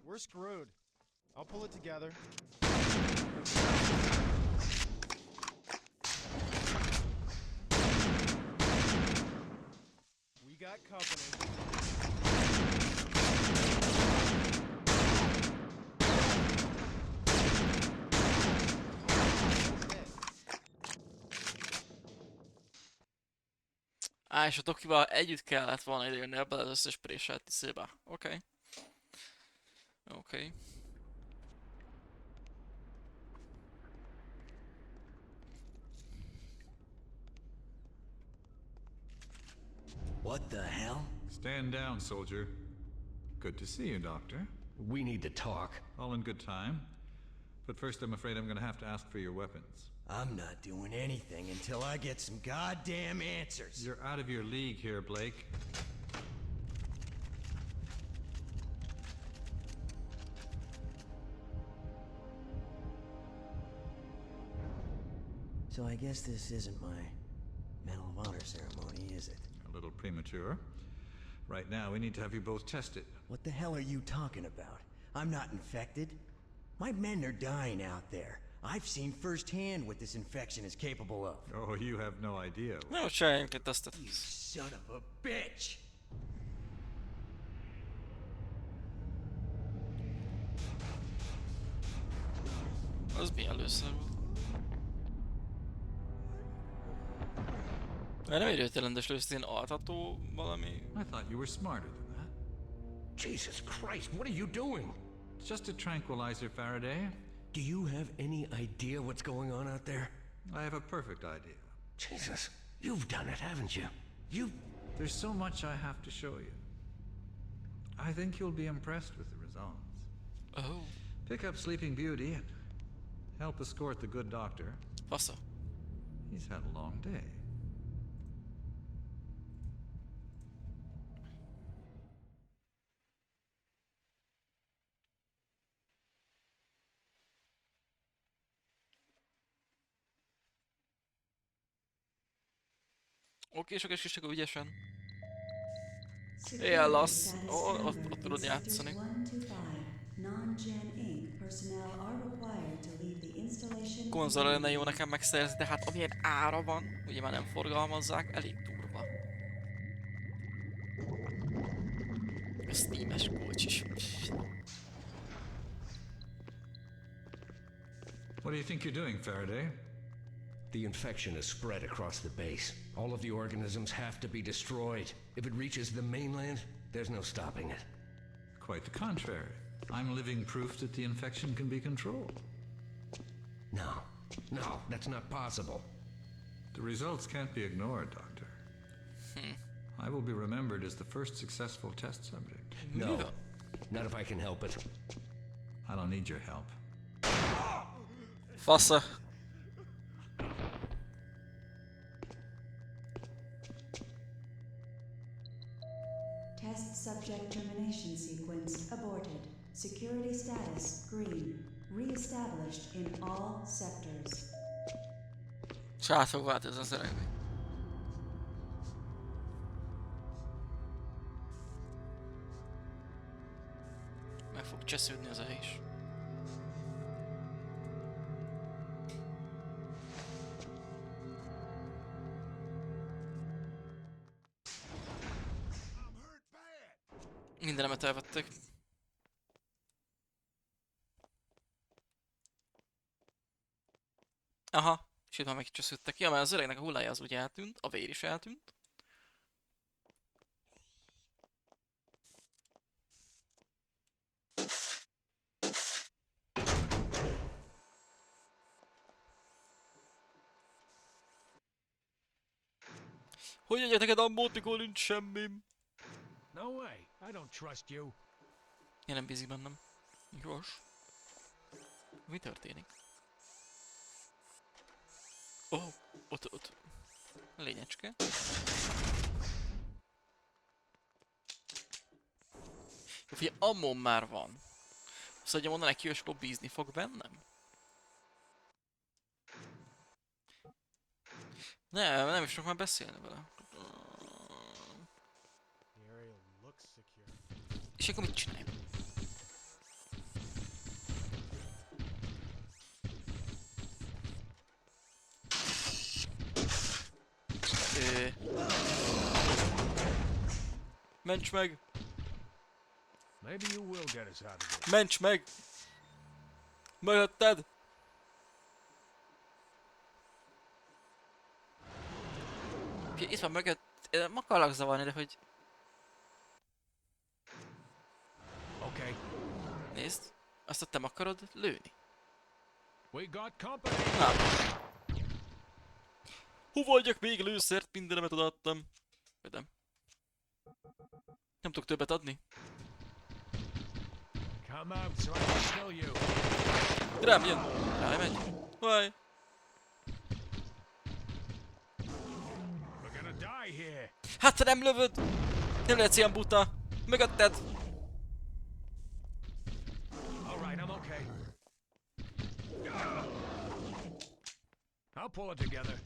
We're screwed. I'll pull it together. We got company. Á, és a Tokival együtt kellett volna idejönni ebbe az összes préselt tiszébe. Oké. Oké. What the hell? Stand down, soldier. Good to see you, Doctor. We need to talk. All in good time. But first, I'm afraid I'm gonna have to ask for your weapons. I'm not doing anything until I get some goddamn answers. You're out of your league here, Blake. So I guess this isn't my Medal of Honor ceremony, is it? A little premature. Right now, we need to have you both tested. What the hell are you talking about? I'm not infected. My men are dying out there. I've seen firsthand what this infection is capable of. Oh, you have no idea. Na, most csináljunk egy tesztet. You son of a bitch! Az mi először volt? Nem egy röjtelendes lőszt, ilyen altató valami... I thought you were smarter than that. Jesus Christ, what are you doing? It's just a tranquilizer, Faraday. Do you have any idea what's going on out there? I have a perfect idea. Jesus, you've done it, haven't you? You... There's so much I have to show you. I think you'll be impressed with the results. Oh, Pick up Sleeping Beauty and help escort the good doctor. fasza. He's had a long day. Oké, sok és akkor ügyesen. Éjjel az, ott tudod játszani. Konzolra lenne jó nekem megszerezni, de hát amilyen ára van, ugye már nem forgalmazzák, elég durva. A Steam-es kulcs is. What do you think you're doing, Faraday? The infection has spread across the base. All of the organisms have to be destroyed. If it reaches the mainland, there's no stopping it. Quite the contrary. I'm living proof that the infection can be controlled. No, that's not possible. The results can't be ignored, Doctor. I will be remembered as the first successful test subject. No, not if I can help it. I don't need your help. Fasza. Test subject termination sequence aborted. Security status green. Re-established in all sectors. És át fog változni az eredmény. Meg fog csesződni az a hely is. Mindenemet elvették. Aha, és itt már megcsesződtek. Ja, mert az öregnek a hullája az úgy eltűnt, a vér is eltűnt. Hogy adjak neked ammót, mikor nincs semmim? No way. I don't trust you. Én nem bízik bennem. Gyors. Mi történik? Ott. Lényecske. Jó, figyelj, ammon már van. Azt mondja, mondaná neki, hogy akkor bízni fog bennem? Nem is tudok már beszélni vele. És akkor mit csinálj? Ments meg! Maybe you will get us out of this. Ments meg! Mögötted! Itt van mögött. Nem akarlak zavarni, de hogy... Okay. Nézd, azt ott nem akarod lőni. We got company. Nem. Hova adjak még lőszert? Mindenemet odaadtam. Vagy nem. Nem tudok többet adni. Come out so I can kill you. Rám jön. Rámegy. Vaj. We're gonna die here. Hát te nem lövöd! Nem lehetsz ilyen buta. Mögötted. All right, I'm okay. I'll pull it together.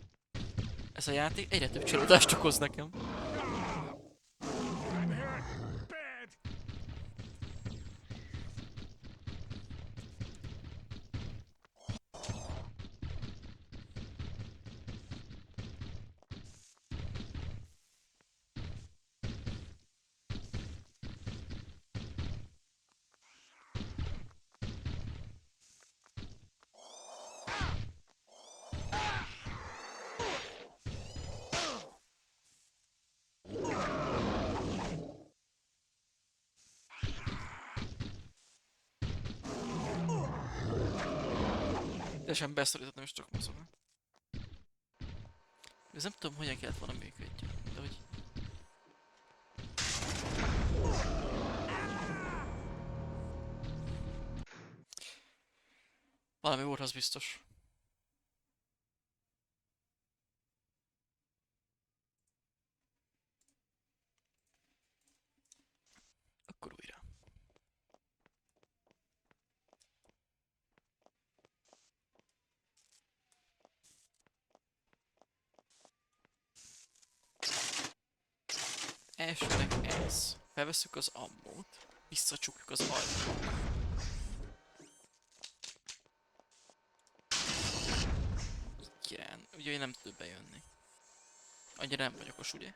Ez a játék egyre több csalódást okoz nekem. I'm hurt bad. Teljesen beszorítottam és csak mozogni. Ez nem tudom, hogyan kellett volna működjön, de hogy... Valami volt, az biztos. Akkor újra. Elsőnek ez. Felveszünk az ammót. Visszacsukjuk az ajtót. Igen. Ugye én nem tudok bejönni. Annyira nem vagyok okos, ugye?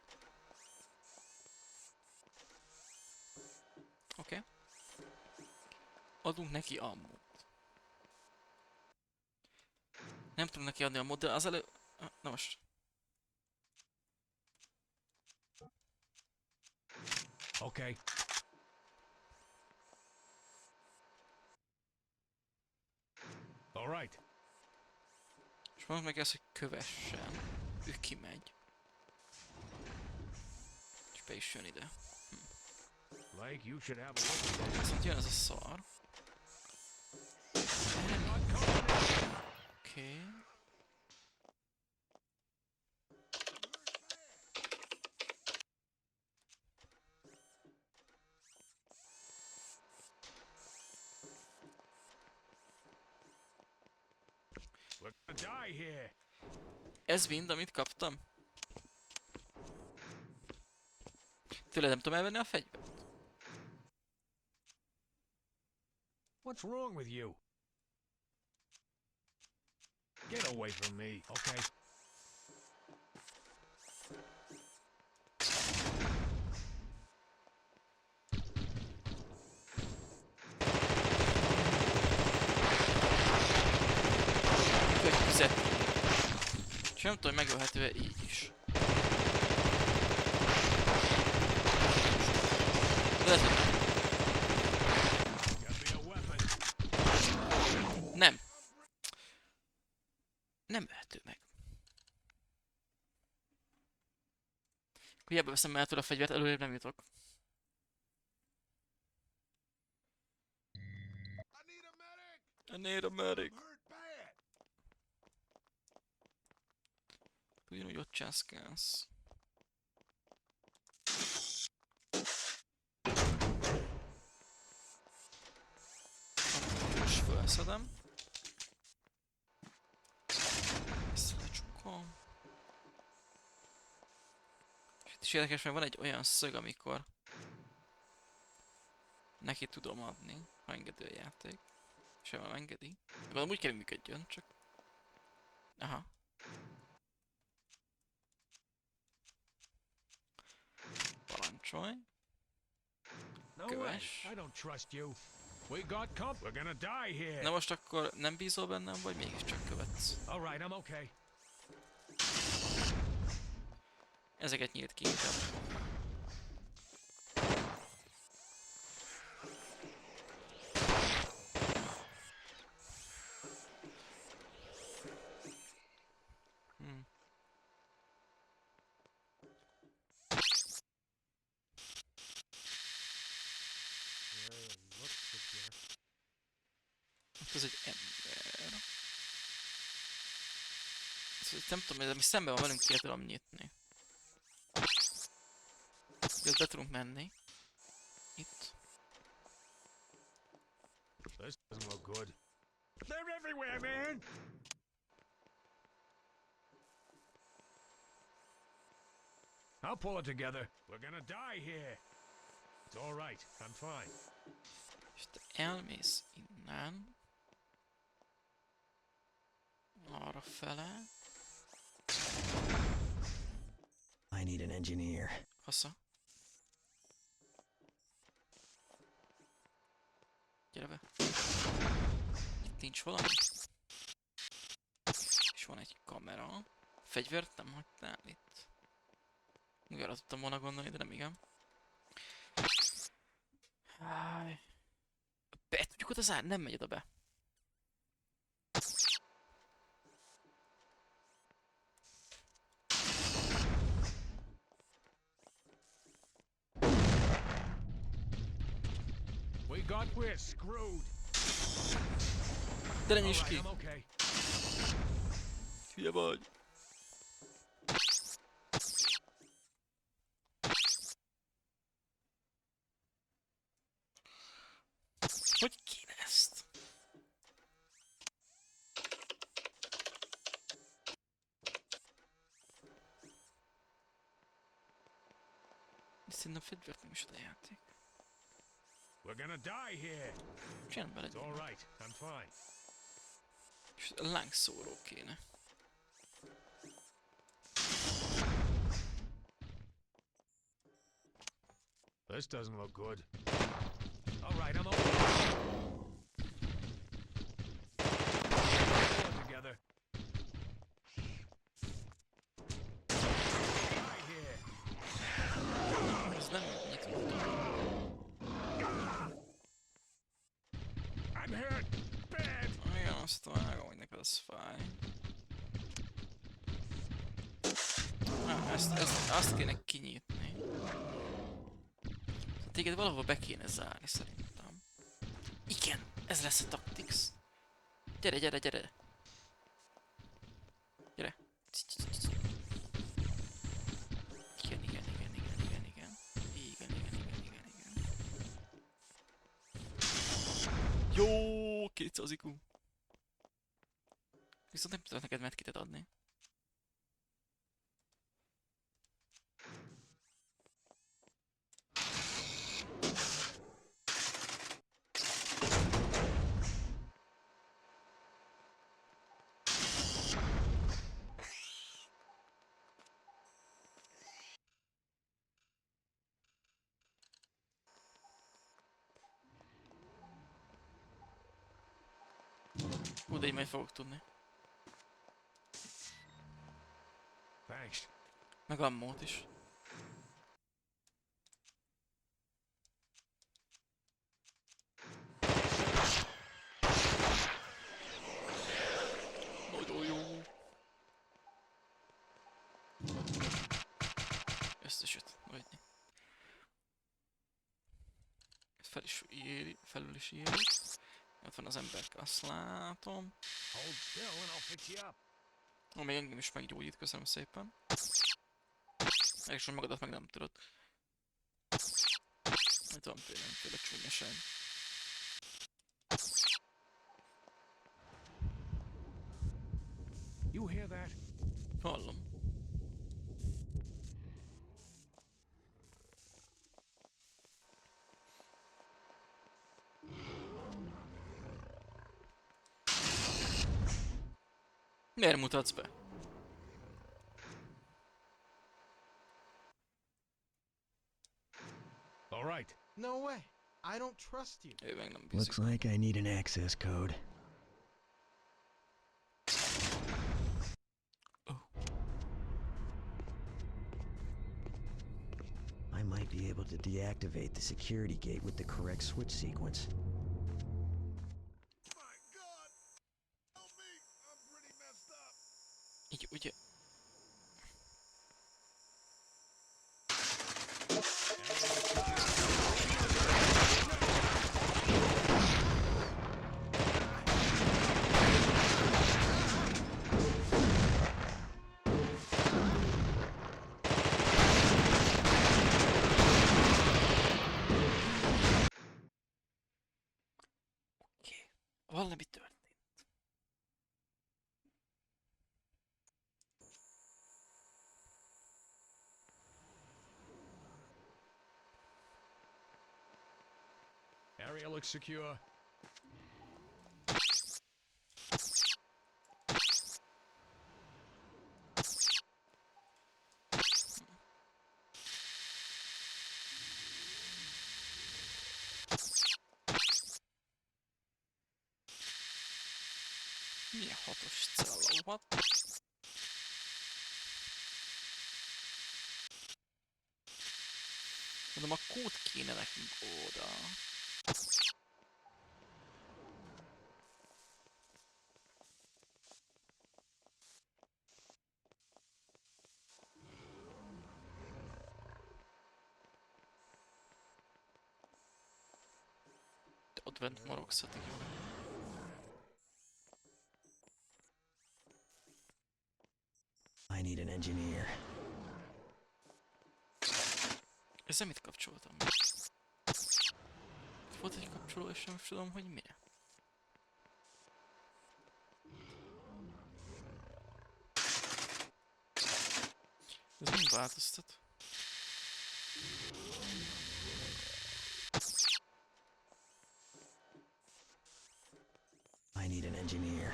Oké. Adunk neki ammót. Nem tudunk neki adni ammót, de az elő... Na most. Okay. All right. És mondd meg ezt, hogy kövessen. Ő kimegy. És be is jön ide. Blake, you should have a look at this. Viszont jön ez a szar. Oké. We're gonna die here. Ez mind, amit kaptam? Tőle nem tudom elvenni a fegyvert? What's wrong with you? Get away from me, okay? Fizet. És nem tudom, hogy megölhető-e így is. De lehet, hogy Got me a weapon. nem. Nem ölhető meg. Hiába veszem el tőle a fegyvert, előrébb nem jutok. I need a medic. Hurt bad. Ugyanúgy ott császkálsz. Most felszedem. Ezt lecsukom. És itt is érdekes, mert van egy olyan szög, amikor neki tudom adni, ha engedő a játék. És ha nem engedi. Gondolom úgy kell, hogy működjön, csak... Aha. Parancsolj. No way. Kövess. I don't trust you. We got comp. We're gonna die here. Na most akkor nem bízol bennem, vagy mégiscsak követsz? All right, I'm okay. Ezeket nyílt ki inkább. Ott ez egy ember. Ezt nem tudom, ez ami szemben van velünk, ki tudom nyitni. Ezt be tudunk menni. Itt. This doesn't look good. They're everywhere, man. I'll pull it together. We're gonna die here. It's all right. I'm fine. És te elmész innen. Arra fele. I need an engineer. Hasza. Gyere be. Itt nincs valami. És van egy kamera. Fegyvert nem hagytál itt. Úgy arra tudtam volna gondolni, de nem igen. Háj. Be tudjuk oda zárni? Nem megy oda be. We're screwed. De nem All is right, ki. I'm okay. Hülye vagy. Hogy kéne ezt? Szerintem fegyvert nem is ad a játék. We're gonna die here. Csendben It's legyen. all right. I'm fine. És a lángszóró kéne. This doesn't look good. All right, I'm over. Together. Right here. Ez nem nyitva. I'm hurt. Bad. Igen, azt vágom, hogy neked az fáj. Azt kéne kinyitni. Téged valahova be kéne zárni szerintem. Igen, ez lesz a tactics. Gyere, gyere, gyere. Gyere. Igen, igen, igen, igen, igen, igen. Igen, igen, igen, igen, igen. Jó, 200 IQ. Viszont nem tudok neked medkitet adni. Hú, de így majd fogok tudni. Thanks. Meg ammót is. Nagyon jó. Összesüt, majdni. Fel is éri, felül is éri. Ott van az emberke, azt látom. Hold still and I'll fix you up. Ó, még engem is meggyógyít, köszönöm szépen. És hogy magadat meg nem tudod. Itt van tőle csúnyaság. You hear that? Hallom. Miért mutatsz be? All right. No way. I don't trust you. Ő meg nem Looks bízik. like I need an access code. Oh. I might be able to deactivate the security gate with the correct switch sequence. My God! Help me! I'm pretty messed up. Így ugye... Oké. Valami történt. Area looks secure. Milyen hatos cella volt? Mondom, a kód kéne nekünk oda. De ott bent morogsz, addig jó. I need an engineer. Ezzel mit kapcsoltam? Volt egy kapcsoló, és nem tudom, hogy mire. Ez nem változtat. I need an engineer.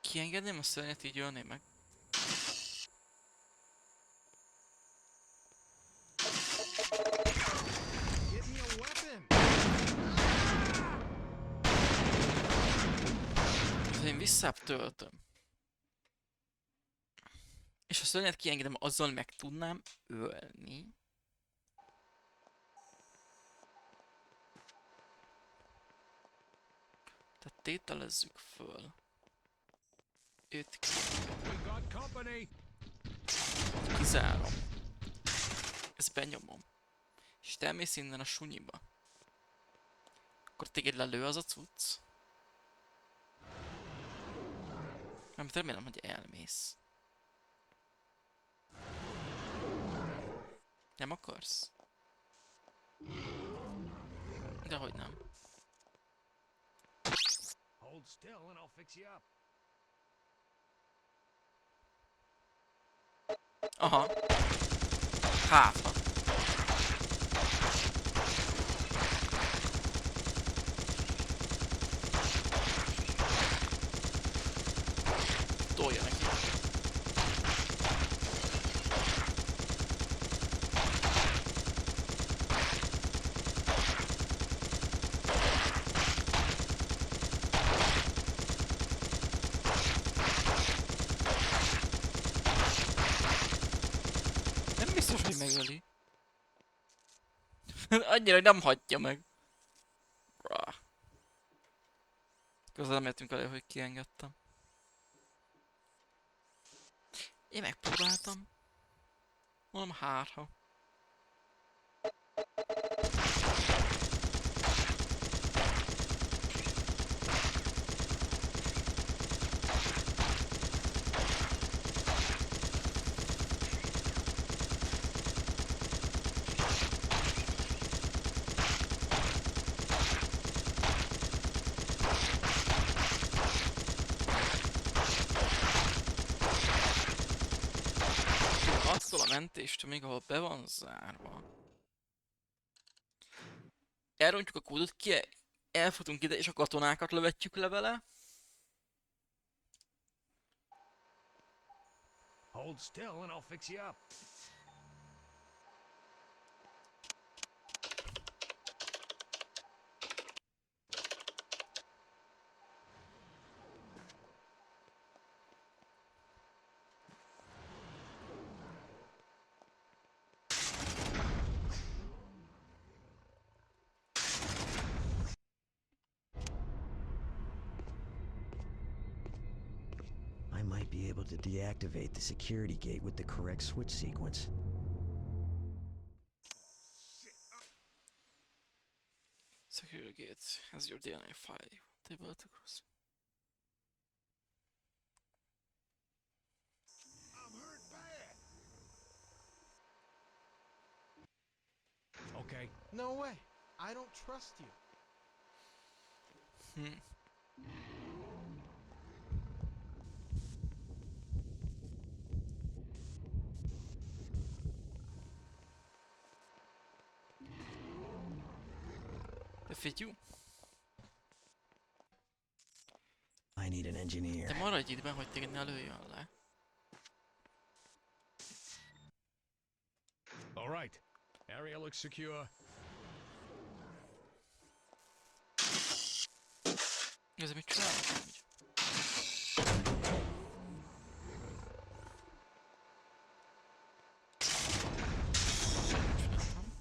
Kiengedném a szörnyet, így ölné meg. Get me a weapon. Tehát én visszább töltöm. És a szörnyet kiengedem, azzal meg tudnám ölni. Tehát tételezzük föl. Őt We got company. kizárom. Ezt benyomom. És te elmész innen a sunyiba. Akkor téged lelő az a cucc? Nem, remélem, hogy elmész. Nem akarsz? Dehogy nem. Hold still and I'll fix you up. Aha. Háfa. Tolja neki. Nem biztos, hogy megöli. Annyira, hogy nem hagyja meg. Rá. Közben nem értünk elő, hogy kiengedtem. Én megpróbáltam. Mondom, hátha. Attól a mentéstől még ahol be van zárva. Elrontjuk a kódot, elfutunk ide és a katonákat lövetjük le vele. Hold still and I'll fix you up. I might be able to deactivate the security gate with the correct switch sequence. Secure gate has your DNA file. Table to cross. I'm hurt bad. Okay. No way. I don't trust you. De figyú, I need an engineer. te maradj itt be, hogy téged ne lőjön le. All right. Area looks secure. Ez mit csinálok amúgy? Csináltam.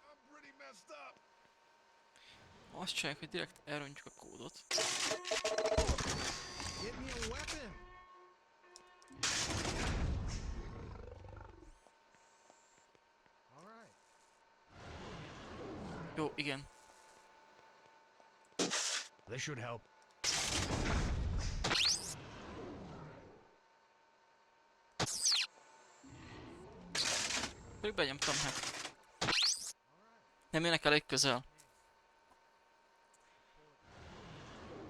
I'm pretty messed up. Azt csináljuk, hogy direkt elrontjuk a kódot. Get me a weapon. Igen. This should help. Pedig benyomtam, hát. Nem jönnek elég közel.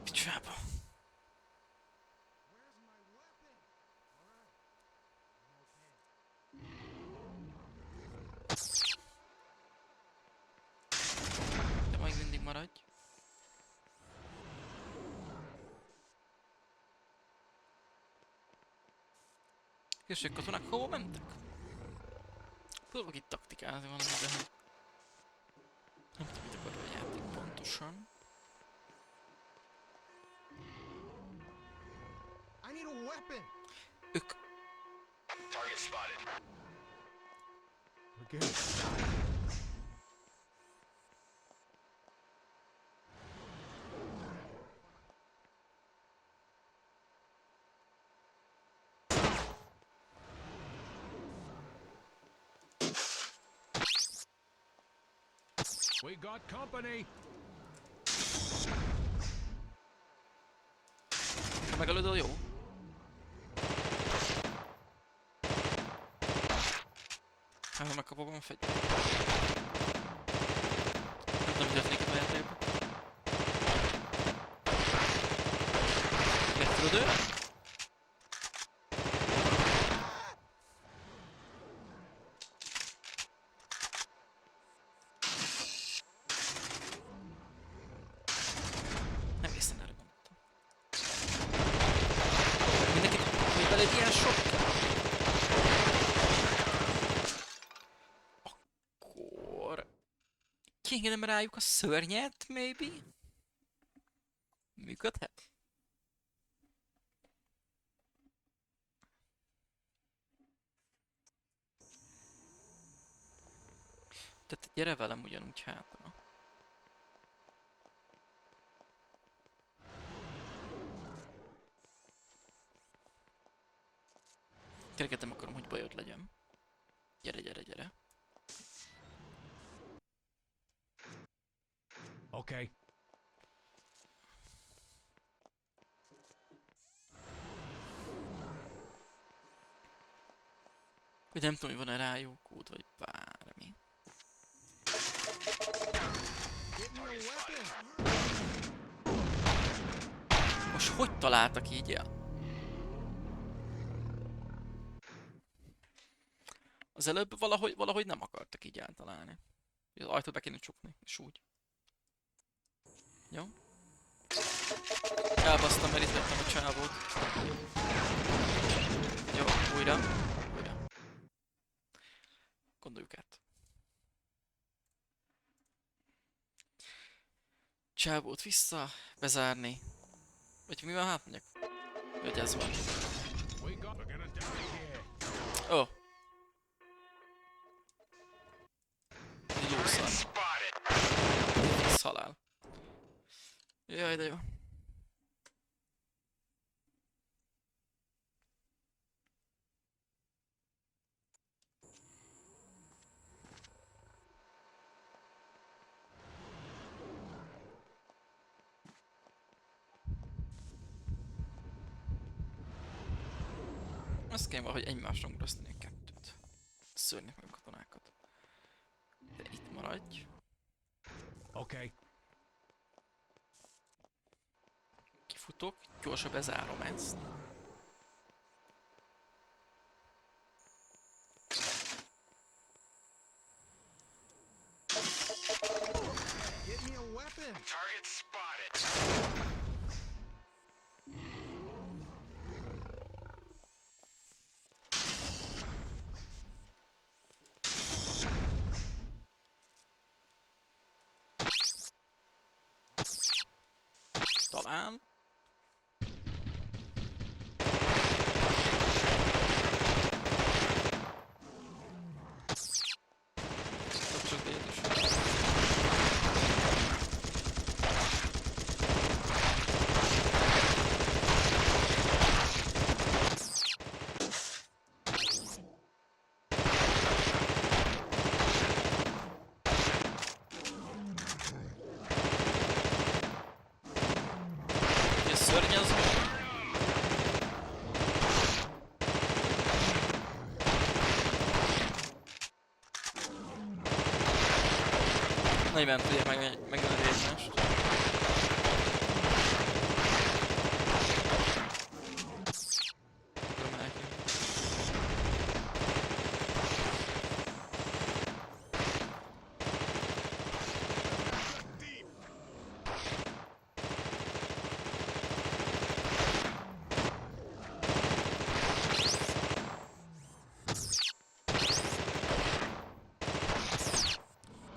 Picsába. De majd mindig maradj. Kössék katonák, hova mentek? Próbálok itt taktikázni valamit, de nem tudom, mit akar a játék pontosan. I need a weapon. Ők... We're good. We got company. Ha megelőd, jó. Hát ha megkapom a fegyvert. Nem tudom, mi történik itt a játékban. Megtudod ő? Nem észre erre gondoltam. Mindenki, hogy belép ilyen sok? Akkor... Kiengedem rájuk a szörnyet, maybe? Működhet? Tehát gyere velem ugyanúgy hátra. Kereket nem akarom, hogy bajod legyen. Gyere, gyere, gyere. Okay. Hogy nem tudom, hogy van-e rájuk út, vagy bármi. Get me a weapon. Most hogy találtak így el? Az előbb valahogy nem akartak így eltalálni. Az ajtót be kéne csukni, és úgy. Jó? Elbasztam, mert itt vettem a csávót. Jó, újra. Újra. Gondoljuk át. Csávót vissza, bezárni. Vagy mi van, hát mondjak? Hogy ez van. We got. We're gonna die here. Ó. Oh. Jó szar. Halál. Jaj, de jó. Azt kell valahogy egymásra ugrasztani a kettőt. Szörnyek meg a katonákat. De itt maradj. Okay. Kifutok, gyorsan bezárom ezt. Get me a weapon. Target spotted. Talán. Csak dél is. szörny az... Nem tudják megölni egymást. Tudom elképzelni.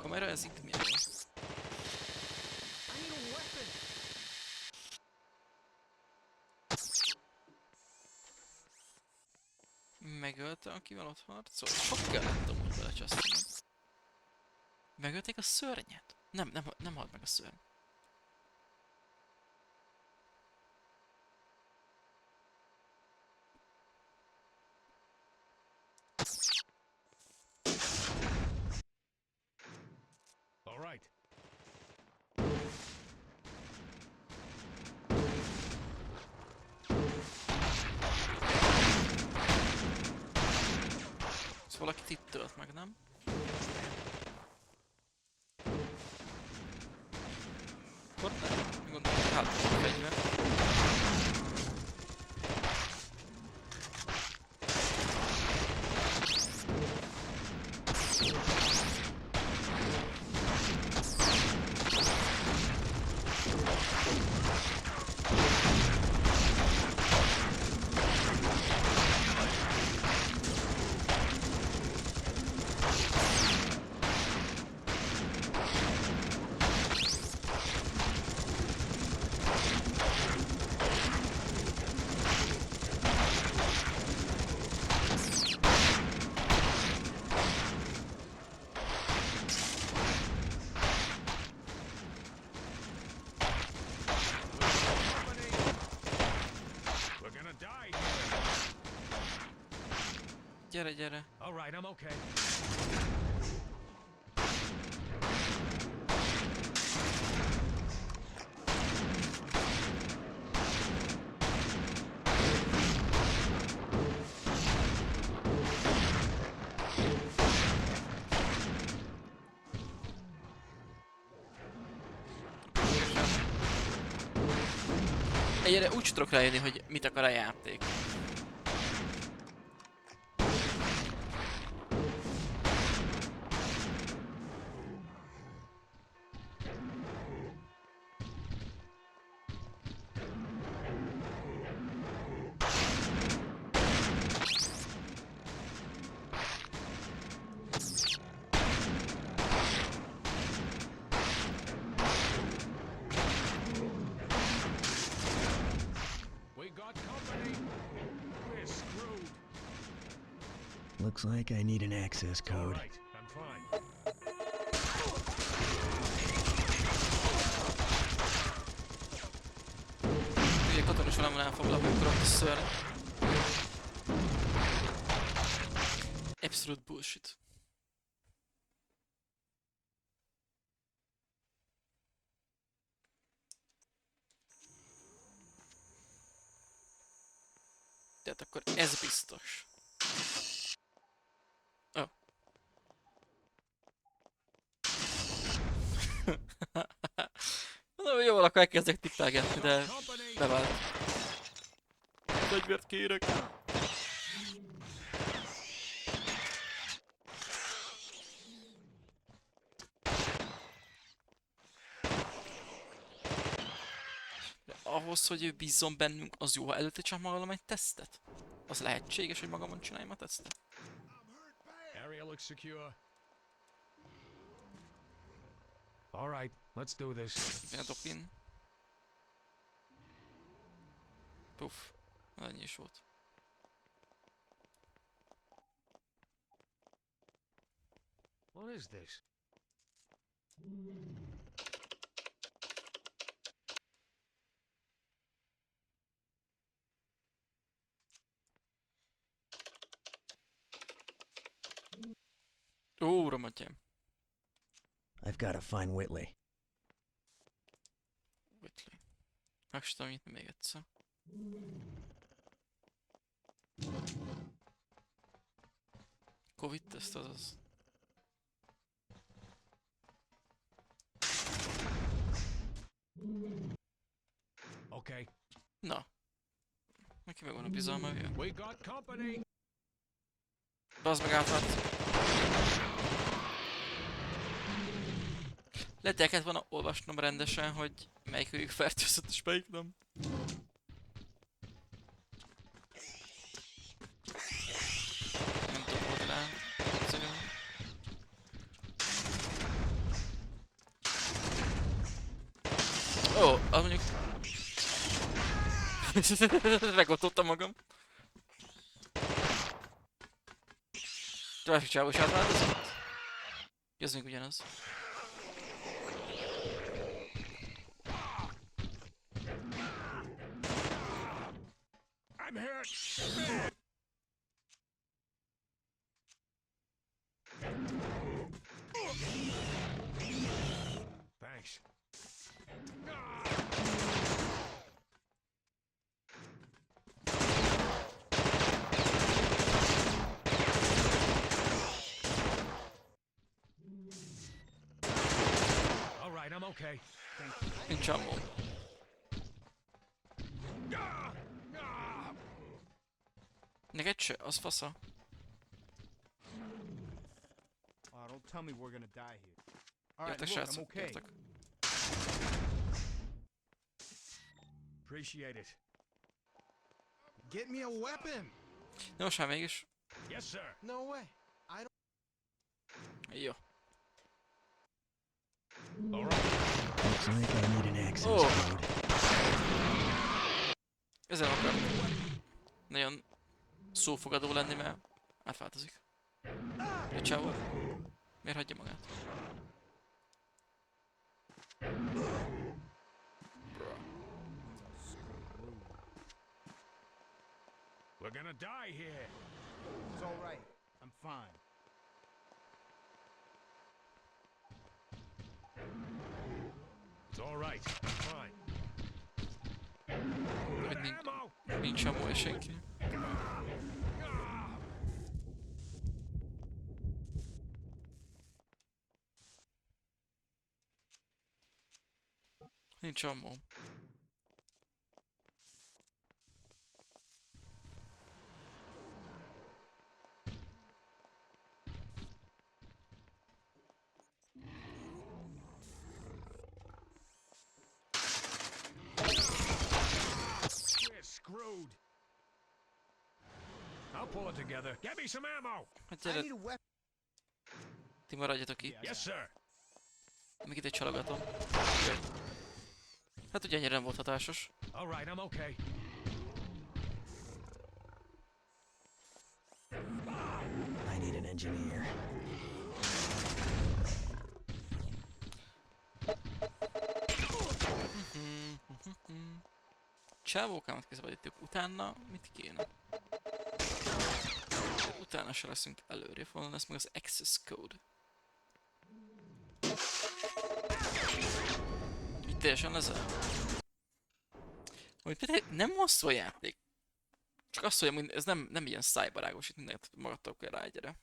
Kamera ez itt milyen jó. I need a weapon. Megölte, akivel ott harcol? Sok kellett amúgy belecsasztanom. Megölték a szörnyet? Nem halt meg a szörny. All right. Ez valakit itt tölt meg, nem? Akkor nem. Gondolom, hogy hát a fegyver. We're gonna die here. Gyere. All right, I'm okay. Egyre úgy tudok rájönni, hogy mit akar a játék. We got company. We're screwed. Looks like I need an access All code. right, I'm fine. Ugye katonos valamon elfoglak, amikor ott a szörny. Absolute bullshit. Tehát akkor ez biztos. Oh. Mondom, hogy jó, akkor elkezdek tippelgetni, de bevált. Fegyvert kérek. De ahhoz, hogy ő bízzon bennünk, az jó, ha előtte csak magadom egy tesztet? Az lehetséges, hogy magamon csináljam a tesztet? Area looks secure. All right, let's do this. Beadok in. Puff. Ennyi is volt. What is this? Ó, romadjám. I've got to find Whitley. Whitley. Meg sem tudom nyitni még egyszer. Covid-teszt azaz. Okay. Na. Neki megvan a bizalma, hogy We got company. bazd meg átváltozik. Lehet, el kellett volna olvasnom rendesen, hogy melyikőjük fertőzött és melyik nem. Nem dobod rá. Szerintem. Ó, az mondjuk... Megotottam magam. De másik csávó is átváltozott? Ez még ugyanaz. I'm hurt. Thanks. All right, I'm okay. Nincs ammó. Neked se, az fasza. Oh, don't tell me we're gonna die here. All right, Jöttek look, I'm srácok, okay. jöttek. Appreciate it. Get me a weapon. De most már mégis. Yes, sir. No way. Jó. All right. Looks like I need an access Oh. code. Ezzel akar nagyon szófogadó lenni, mert átváltozik. Egy csávó. Miért hagyja magát? We're gonna die here. It's all right. I'm fine. It's all right. I'm fine. Hogy Ammo. nincs ammo és senki. Nincs ammo. We're screwed. I'll pull it together. Get me some ammo. Hát I gyere, need a weapon. ti maradjatok itt. Yes, sir. Még itt egy csalogatom. Hát ugye ennyire nem volt hatásos. All right, I'm okay. I need an engineer. Csávókámat kiszabadítjuk. Utána mit kéne? Utána se leszünk előrébb, volna lesz meg az access code. Itt teljesen ezzel. Hogy például nem hosszú a játék. Csak azt mondjam, hogy ez nem ilyen szájbarágos, itt mindent magadtól kell rágyere.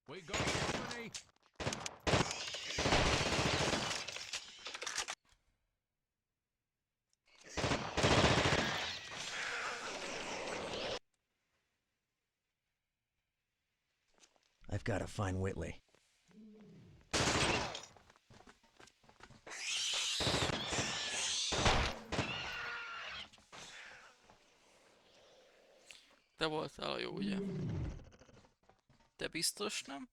We got company. I've got to find Whitley. Te voltál a jó, ugye? Te biztos nem?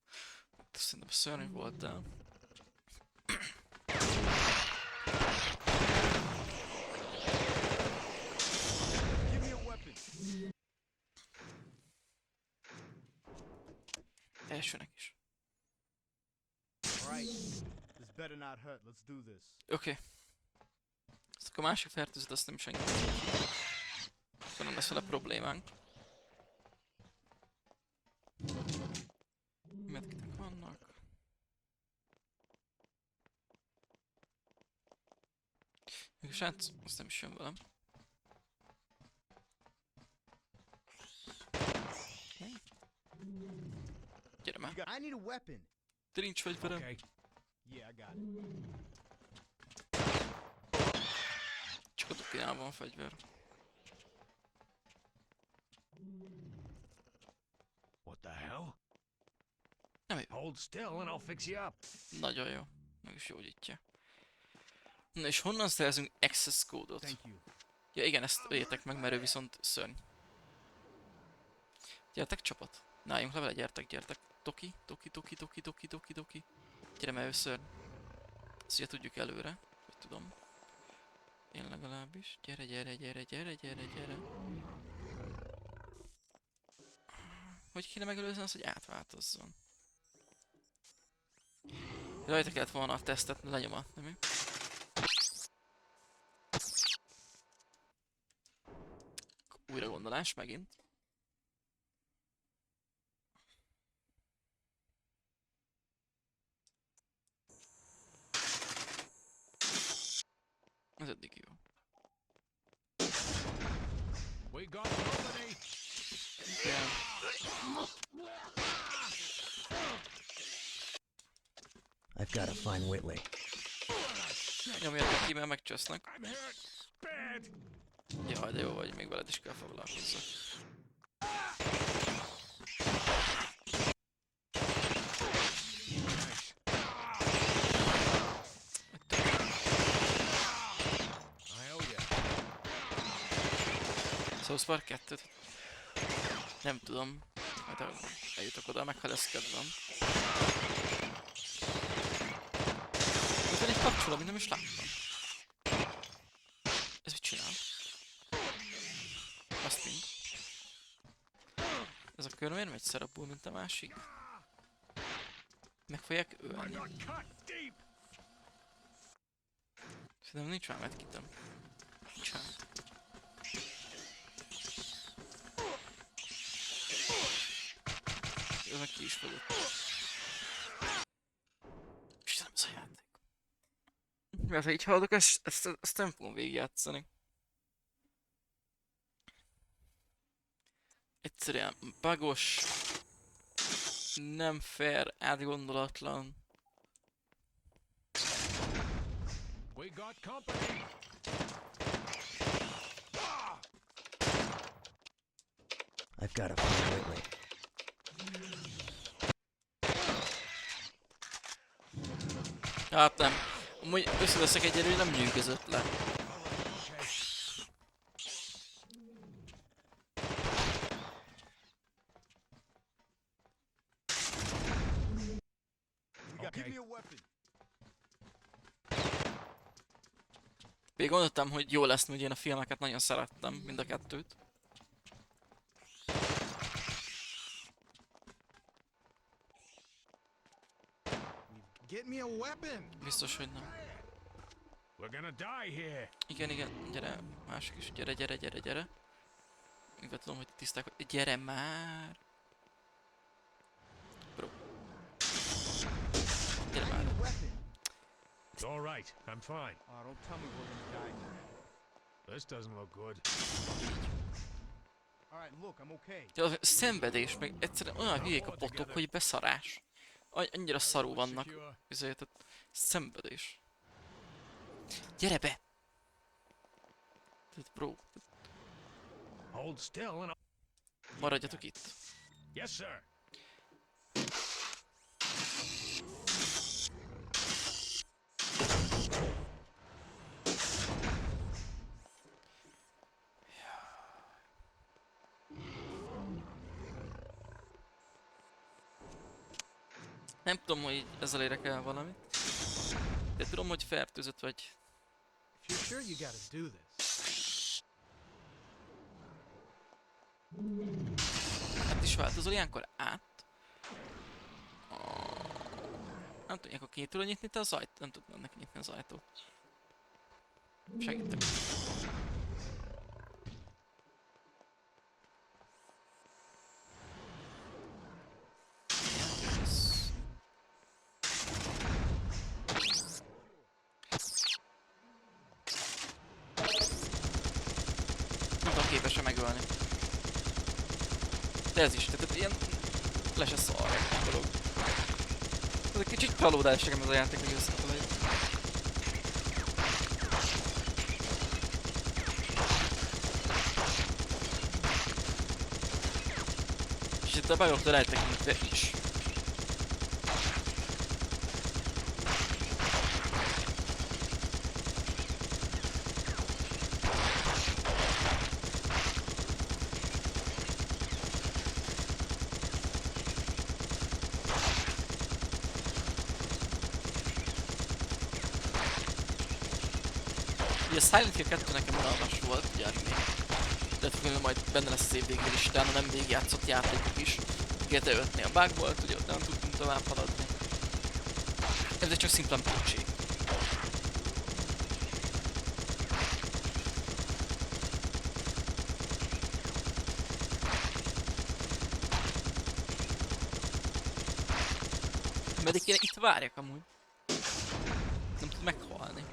Szerintem szörnyű voltál. Give me a weapon. Elsőnek is. All right. This better not hurt. Let's do this. Oké. Ezt akkor a másik fertőzött, azt nem is engedjük. Akkor nem lesz vele problémánk. medkitek vannak. Még srác, azt nem is jön velem. Gyere már. I need a weapon. De nincs fegyverem. Okay. Yeah, I got it. Csak a Dokinál van fegyver. What the hell? Nem jó. Hold still and I'll fix you up. Nagyon jó. Meg is gyógyítja. Na és honnan szerzünk access kódot? Thank you. Ja igen, ezt öljétek meg, mert ő viszont szörny. Gyertek csapat. Náljunk levele, gyertek. Toki. Gyere, mert ő szörny. Ezt ugye tudjuk előre, hogy tudom. Én legalábbis. Gyere. Hogy kéne megelőzni azt, hogy átváltozzon? Rajta kellett volna a tesztet lenyomatni, mi? Újra gondolás megint. Ez eddig jó. We got company. Igen. I've got to find Whitley. Nyomjatok ki, mert megcsesznek. I'm hurt. Bad. Jaj, de jó vagy, még veled is kell foglalkozzak. I owe you. South Park 2-t? Nem tudom. Majd eljutok oda, meghaleszkedem. Van egy kapcsoló, amit nem is láttam. Ez mit csinál? Azt mind. Ez a kör miért megy szarabbul, mint a másik? Meg fogják I ölni. got cut deep. Szerintem nincs már medkitem. Nincs már. Jó, meg ki is fogok. Istenem, ez a játék. Mert ha így haladok, ezt nem fogom végigjátszani. Egyszerűen bugos, nem fair, átgondolatlan. We got company. I've got to find Whitley. Hát nem. Amúgy összeveszek egyelőre, nem nyűgözött le. Give me a weapon. Még gondoltam, hogy jó lesz, hogy én a filmeket nagyon szerettem, mind a kettőt. Get me a weapon. Biztos, hogy nem. We're gonna die here. Igen, gyere, másik is, gyere. Mivel tudom, hogy tiszták, hogy gyere már! Bro. Gyere már. It's all right. I'm fine. Oh, don't tell me we're gonna die here. This doesn't look good. All right, look, I'm okay. Ja, a szenvedés, meg egyszerűen olyan hülyék a botok, hogy beszarás. Annyira szarú vannak. Ezért a szenvedés. Gyere be! Tehát bro, Hold still and I'll... maradjatok itt. Yes, sir. Nem tudom, hogy ezzel érek el valamit. De tudom, hogy fertőzött vagy. If you're sure you gotta do this. Hát is változol ilyenkor át. Nem tudom, ilyenkor ki tudod nyitni te az ajtót? Nem tudom neki nyitni az ajtót. Segítek. Yes. De ez is, tehát ilyen le se szar egy dolog. Ez egy kicsit csalódás nekem ez a játék, hogy összefelejt. És itt a bugoktól eltekintve is. Ugye a Silent Hill 2 nekem unalmas volt, ugye a remake. De függően majd benne lesz az év végén listán, a nem végigjátszott játékok is. GTA 5-nél bug volt, ugye ott nem tudtunk tovább haladni. Ez csak szimplán pucsé. Meddig kéne itt várjak amúgy. Nem tud meghalni.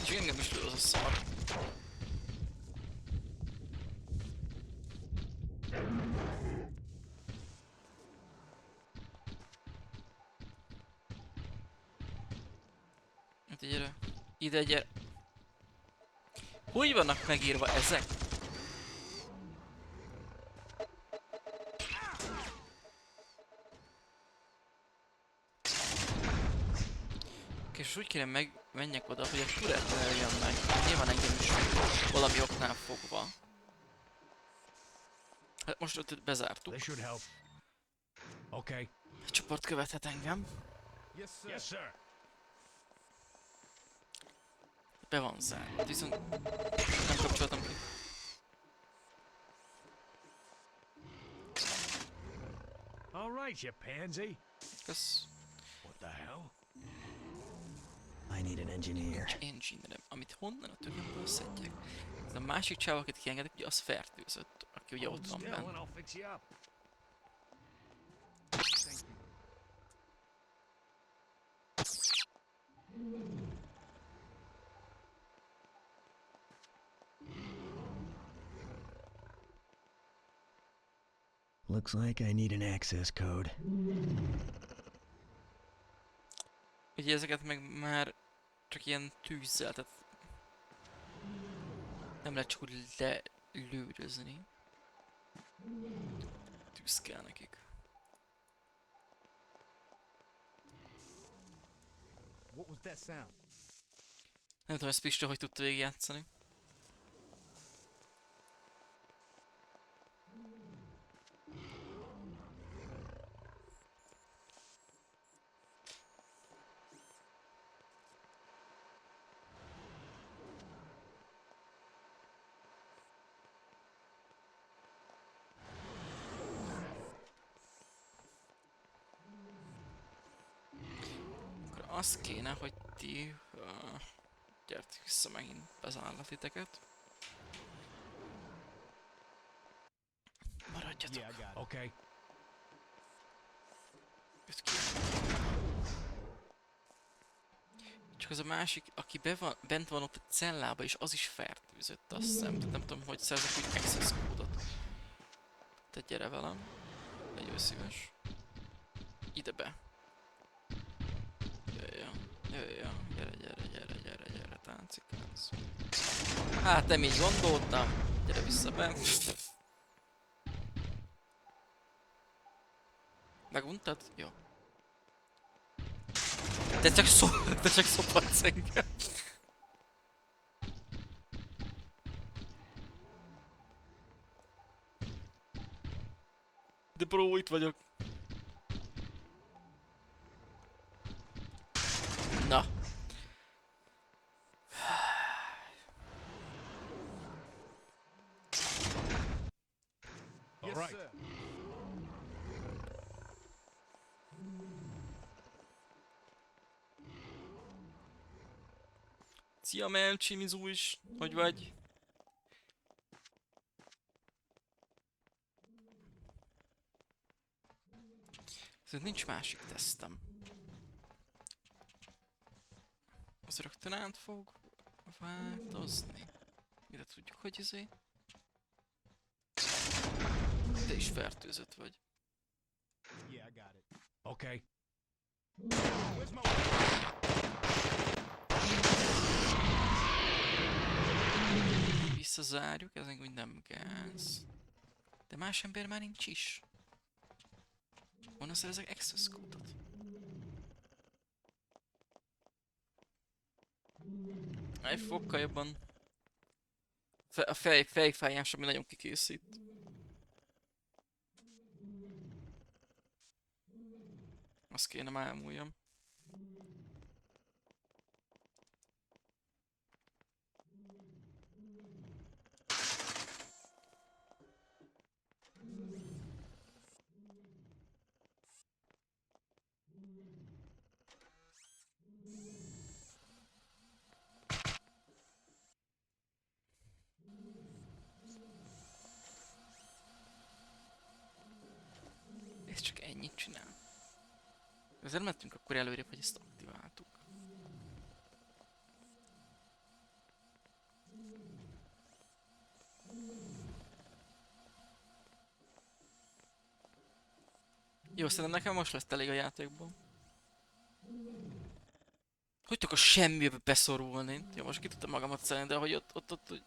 És engem is lő az a szar. Gyere. Ide gyere. Hogy vannak megírva ezek? És úgy kéne menjek oda, hogy a turret jön meg. Nyilván engem is valami oknál fogva. Hát most ott bezártuk. This should help. Okay. A csoport követhet engem. Yes, sir. Yes, sir. Be van zárva, viszont nem kapcsoltam ki. All right, you pansy. Kösz. What the hell? I need an engineer. Engineerem, amit honnan a tökömből szedjek. Ez a másik csáv, akit kiengedek, ugye az fertőzött, aki ugye ott van Still, and benne. I'll fix you up. Looks like I need an access code. Ugye ezeket meg már csak ilyen tűzzel, tehát nem lehet csak úgy lelődözni. Tűz kell nekik. What was that sound? Nem tudom, ezt Pista hogy tudta végigjátszani. Akkor az kéne, hogy ti... gyertek vissza megint, bezárlak titeket. Maradjatok. Yeah, I got it. Okay. Őt ki. Csak az a másik, aki bent van ott a cellába, és az is fertőzött, azt hiszem. Tehát nem tudom, hogy szerzek úgy access kódot. Te gyere velem. Legyél szíves. Ide be. Jöjjön. Gyere, táncikánc. Hát nem így gondoltam. Gyere vissza be. Meguntad? Jó. Te csak szopatsz engem. De bro, itt vagyok. Na. All Yes, right. sir. Szia Melcsi, Mizu is. Hogy vagy? Ez nincs másik tesztem. Az rögtön át fog változni. Ide tudjuk, hogy izé. Te is fertőzött vagy. Yeah, I got it. Okay. Where's my Visszazárjuk, ez úgy nem gáz. De más ember már nincs is. Honnan szerezek access code-ot? Egy fokkal jobban. A fejfájás, ami nagyon kikészít. Azt kéne már elmúljam. Ez csak ennyit csinál. Ezzel mentünk akkor előrébb, hogy ezt aktiváltuk. Jó, szerintem nekem most lesz elég a játékból. Hogy tudok a semmibe beszorulni? Jó, most ki tudtam magamat szerint, de hogy ott hogy...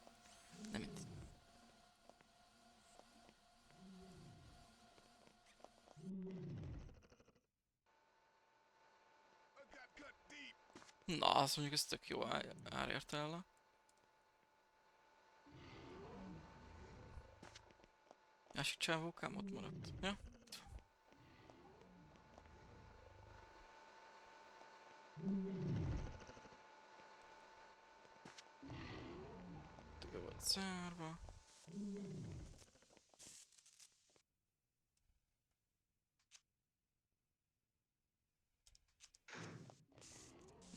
Nem itt. Na, azt mondjuk, ez tök jó árért el. Másik csávókám ott maradt. Ja? Be volt zárva.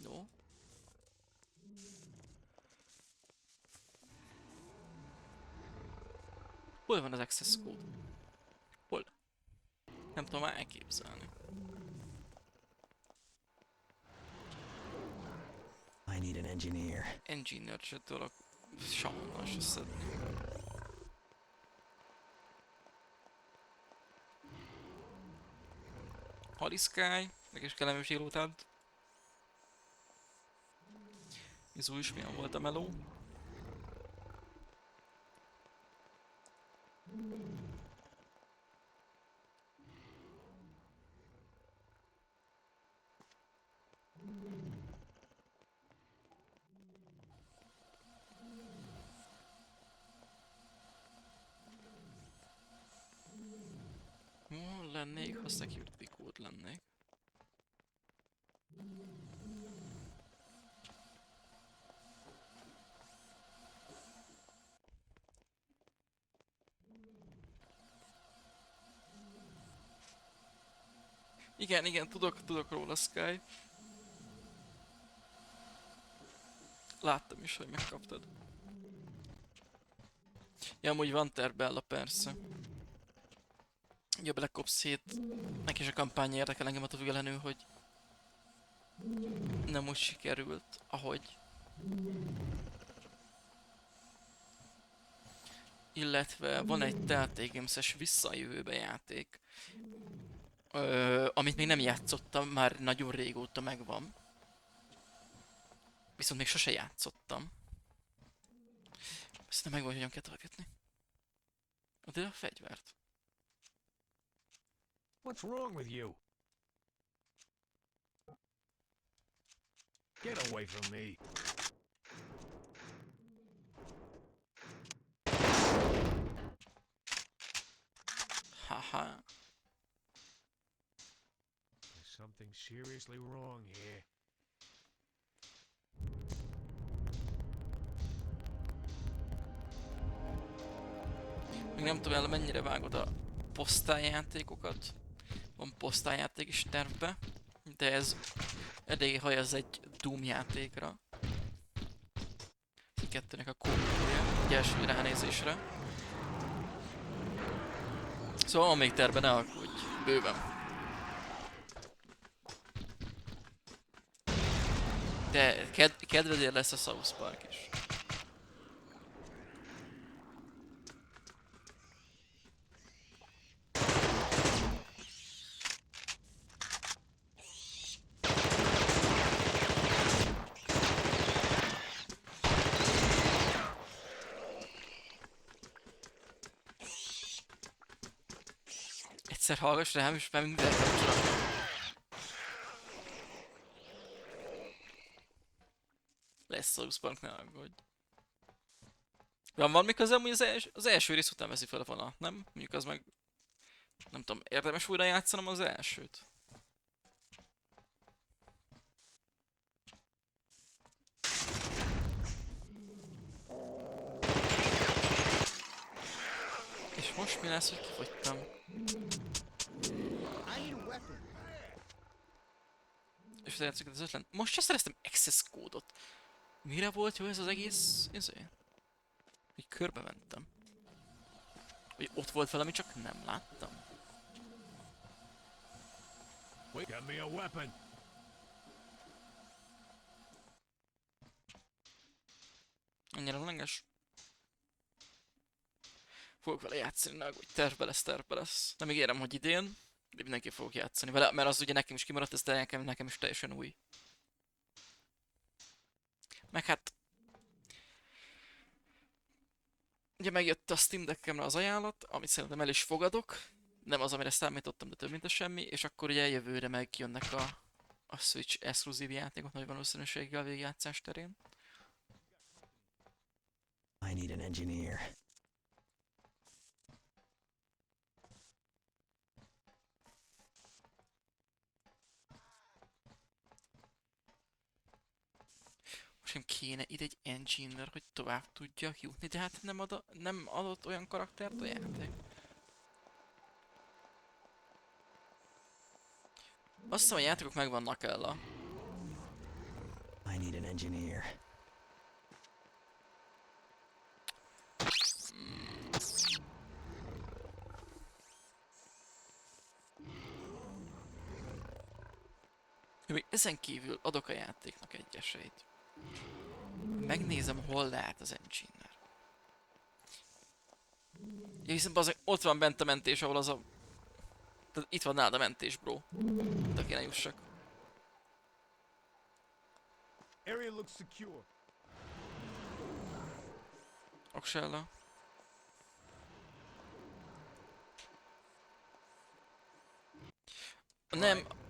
No. Hol van az access code? Hol? Nem tudom már elképzelni. I need an engineer. Engineer se tudok sehonnan se szedni. Haliszkály, meg is kellemes délután. Mizu is milyen volt a meló. Hol lennék, ha security code lennék? Igen, tudok róla, Sky. Láttam is, hogy megkaptad. Ja, amúgy van Terbella, persze. Ugye a Black Ops 7, neki is a kampány érdekel engem attól függetlenül, hogy nem úgy sikerült, ahogy. Illetve van egy Telltale Games-es Vissza a jövőbe játék, amit még nem játszottam, már nagyon régóta megvan. Viszont még sose játszottam. Szerintem megvan, hogy hogyan kell találgatni. De a fegyvert. What's wrong with you? Get away from me. Haha. There's something seriously wrong here. Még nem tudom el, mennyire vágod a posztályjátékokat. Van posztályjáték is tervbe, de ez elég hajaz egy Doom játékra. kettőnek a kódolja, egy első ránézésre. Szóval van még terve, ne aggódj, bőven. De kedvedért lesz a South Park is. Egyszer hallgass rám, és már minden kapcsolatban. Lesz South Park, ne aggódj. Van valami köze, amúgy az első rész után veszi fel a vonat, nem? Mondjuk az meg... Nem tudom, érdemes újra játszanom az elsőt? És most mi lesz, hogy kifogytam? És feljátszik az ötlen. Most se szereztem access kódot. Mire volt jó ez az egész... Hogy körbe mentem. Hogy ott volt valami, csak nem láttam. Get me a weapon. Annyira lenges. Fogok vele játszani, ne aggódj, tervbe lesz. Nem ígérem, hogy idén, de mindenki fogok játszani vele, mert az ugye nekem is kimaradt, ez de nekem is teljesen új. Meg hát... Ugye megjött a Steam Deckemre az ajánlat, amit szerintem el is fogadok. Nem az, amire számítottam, de több mint a semmi, és akkor ugye jövőre megjönnek a Switch exkluzív játékok nagy valószínűséggel végigjátszás terén. I need an engineer. Most kéne ide egy engineer, hogy tovább tudjak jutni, de hát nem adott olyan karaktert a játék. Azt hiszem, a játékok megvannak Ella. I need an engineer. Még ezen kívül adok a játéknak egy esélyt. Megnézem, hol lehet az engineer. Ja, hiszen az, ott van bent a mentés, ahol az a... Tehát itt van nálad a mentés, bro. De kéne jussak. Area looks secure. Oksella.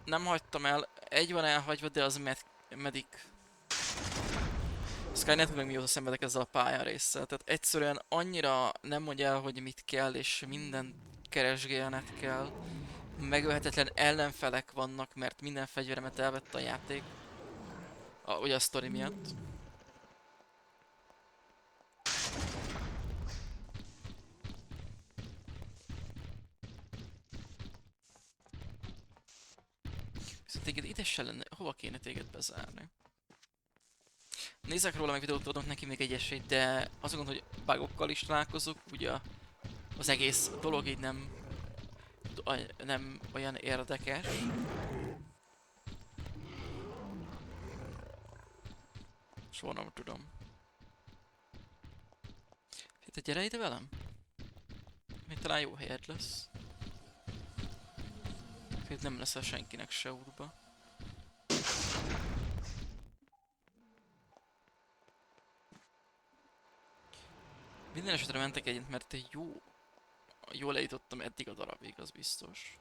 Nem hagytam el. Egy van elhagyva, de az medic. Skynet meg mióta szenvedek ezzel a pályarésszel. Tehát egyszerűen annyira nem mondja el, hogy mit kell, és minden keresgélnet kell. Megölhetetlen ellenfelek vannak, mert minden fegyveremet elvette a játék. Ugye a sztori miatt. Viszont téged ide se lenne, hova kéne téged bezárni? Nézzek róla, meg videót adok neki még egy esélyt, de azt gondolom, hogy bugokkal is találkozok, ugye az egész dolog így nem olyan érdekes. Soha nem tudom. Te gyere ide velem? Még talán jó helyed lesz. Nem leszel senkinek se útba. Minden esetre mentek egyet, mert jól lejutottam eddig a darabig, az biztos.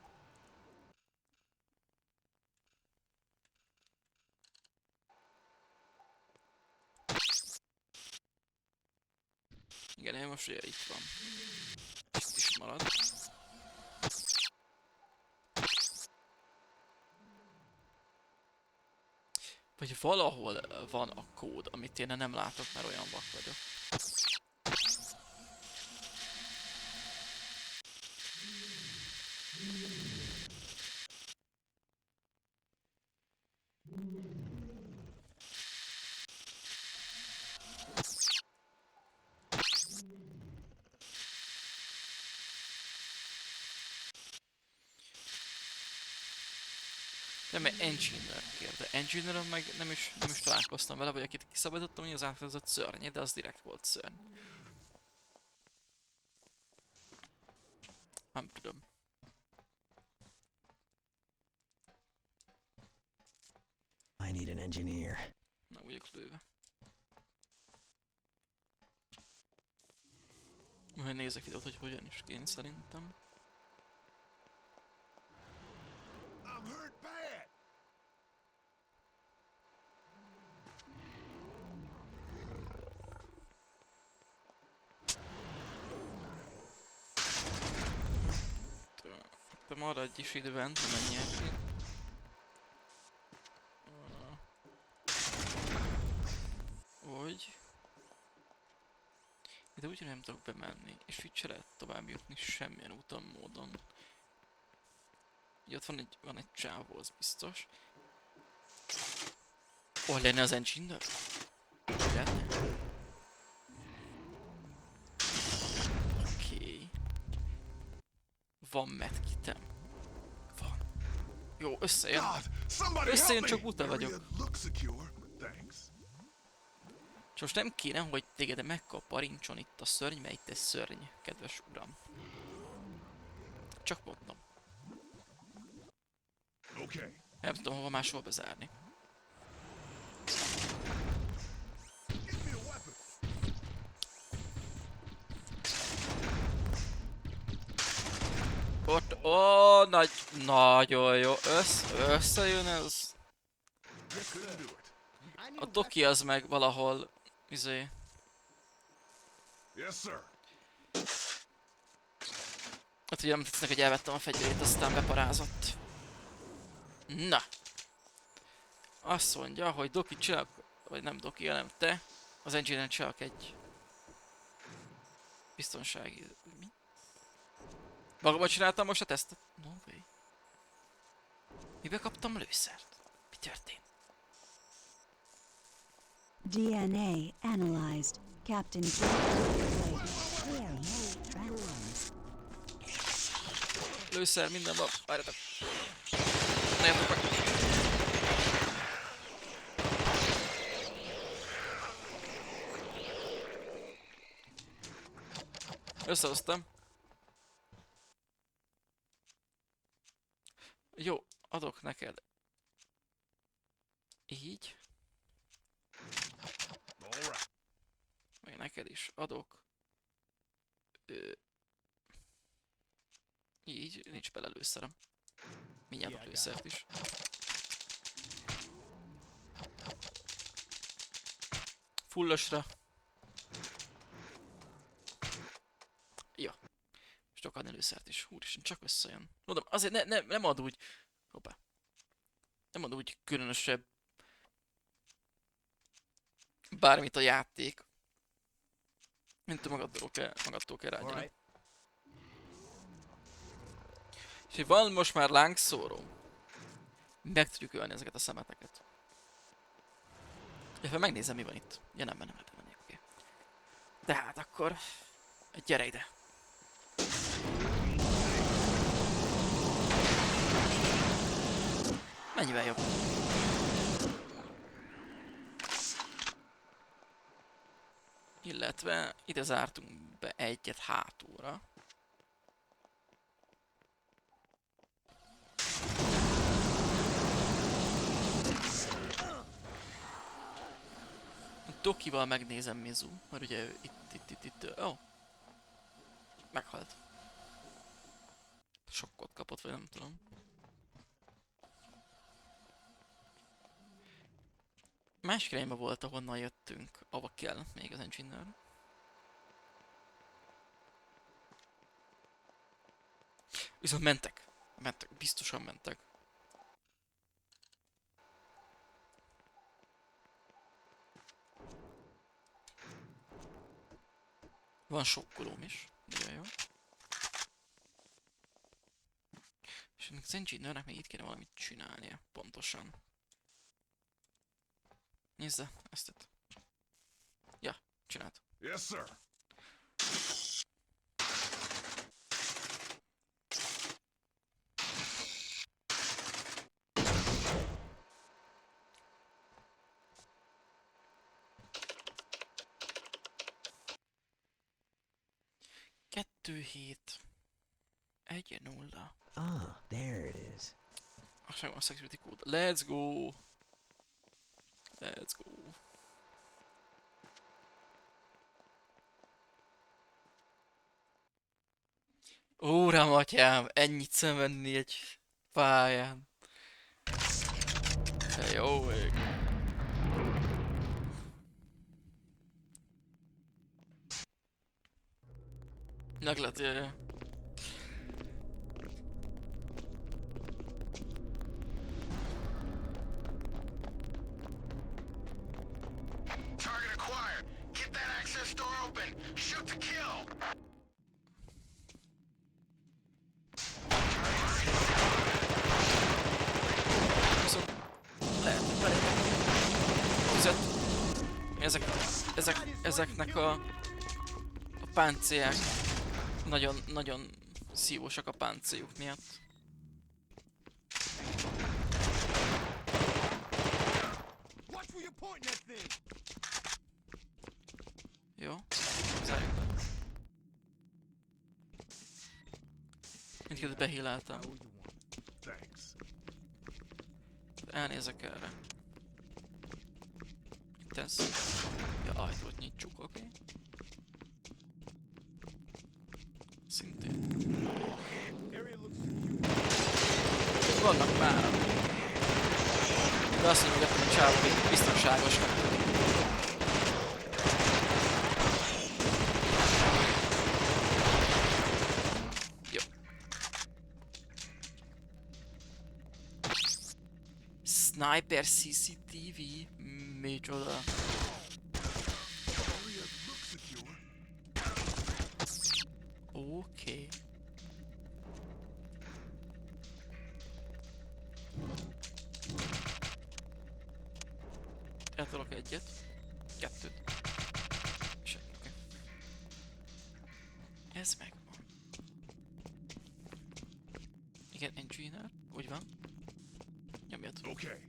Igen, én most ugye itt van. Itt is marad. Vagy valahol van a kód, amit én nem látok, mert olyan vak vagyok. Nem, mert engineer kér, de engineer meg nem is találkoztam vele, vagy akit kiszabadítottam, hogy az átvezetett szörny, de az direkt volt szörny. Nem tudom. I need an engineer. Nem vagyok lőve. Majd nézek videót, hogy hogyan is kéne szerintem. I'm hurt bad. Te maradj is ide bent, nem menjél ki. Úgy. Ide úgy nem tudok bemenni, és így se lehet tovább jutni semmilyen úton, módon. Így ott van egy csávó, az biztos. Lenne az engineer? Lenne? Oké. Van medkitem. Van. Jó, összejön. Összejön, csak buta vagyok. És most nem kéne, hogy téged megkaparincson itt a szörny, mert itt egy szörny, kedves uram. Csak mondom. Nem tudom hova máshol bezárni. Ott, nagyon jó, összejön ez. A doki az meg valahol, izé. Hát ugye említettek, hogy elvettem a fegyverét, aztán beparázott. Na. Azt mondja, hogy Doki csak, vagy nem Doki, hanem te, az engine-en csak egy biztonsági... Mi? Magamban csináltam most a tesztet? No way. Mibe kaptam lőszert? Mi történt? DNA analyzed. Captain Blake. Lőszer, minden van. Várjatok. Ne jöttek meg. Összehoztam. Jó, adok neked. Így. Meg neked is adok. Így, nincs bele lőszerem. Mindjárt adok lőszert is. Fullosra. Ja. És tudok adni lőszert is. Úristen, csak összejön. Mondom, azért nem ad úgy... Hoppá. Nem ad úgy különösebb... bármit a játék. Mint te magadtól kell rágyani. És hogy van most már lángszóró. Meg tudjuk ölni ezeket a szemeteket. Illetve megnézem, mi van itt. Ja, nem lehet menni, oké. De hát akkor... gyere ide. Mennyivel jobb? Illetve ide zártunk be egyet hátulra. Dokival megnézem Mizu, mert ugye itt, oh. Meghalt. Sokkot kapott, vagy nem tudom. Másik irányba volt, ahonnan jöttünk, ahova kell még az engineer. Viszont mentek, biztosan mentek. Van sokkolóm is, nagyon jó. És ennek az engineernek még itt kéne valamit csinálnia, pontosan. Nézze, ezt itt. Ja, csinált. Yes, sir. 2-7. 1-0. Ah, there it is. Most megvan a security code. Let's go! Let's go! Uram, atyám, ennyit szenvedni egy pályán. De jó ég. Meglett, jaj. Target acquired. Get that access door open. Shoot to kill. Viszont lehet, hogy belépek. Ezeknek a páncélják nagyon szívósak a páncéljuk miatt. Watch where you're pointing that thing. Jó, zárjuk be. Mindkettőt behíláltam. Thanks. Elnézek erre. Itt ez. Ja, ajtót nyitjuk, oké. Szintén. Area looks secure. Vannak már. De azt mondjuk, hogy a csávok biztonságosnak tűnik. Jó. Sniper CCTV. Micsoda. Area looks secure. Oké. Eltolok egyet. Kettőt. És oké. Ez megvan. Igen, engineer. Úgy van. Nyomjad. Okay.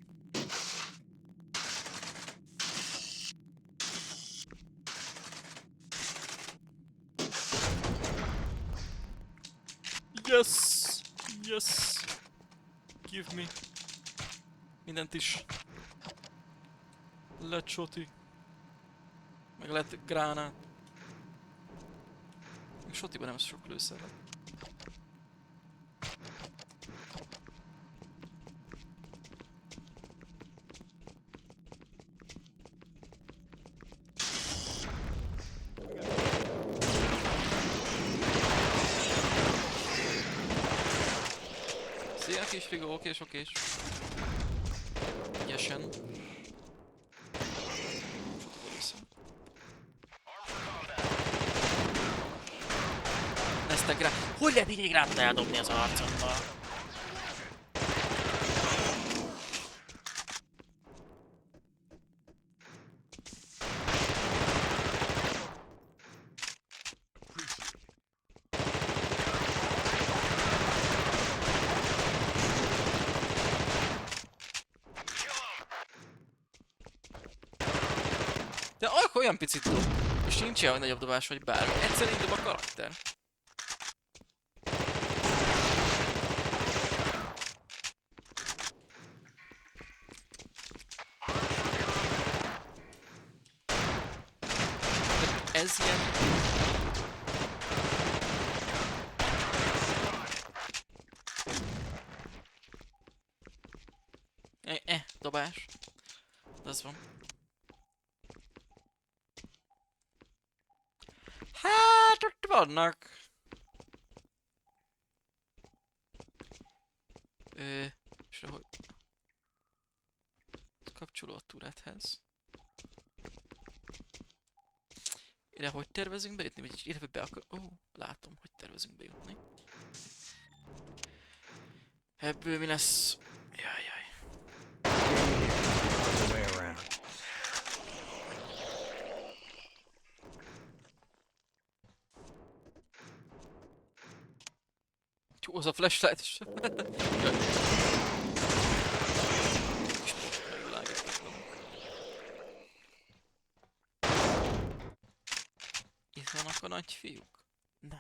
Yes! Yes! Give me. Mindent is. Lett shoti. Meg lett gránát. Még shotiban nem sok lőszer lett. Szia kis figó, okés. Ügyesen. Shotiba vissza. Ezt a grát... Hogy lehet így egy grát eldobni az arcomba? De olyan picit dob, és nincs olyan nagyobb dobás, vagy bármi. Egyszerűen dob a karakter. De ez ilyen... Dobás. De az van. Hát, ott vannak. És ahogy... Kapcsoló a turrethez. Ide hogy tervezünk bejutni, vagy ide be akar... látom, hogy tervezünk bejutni. Ebből mi lesz? Jaj. The way around. Jó, az a flashlight is. Itt vannak a nagy fiúk. Nem.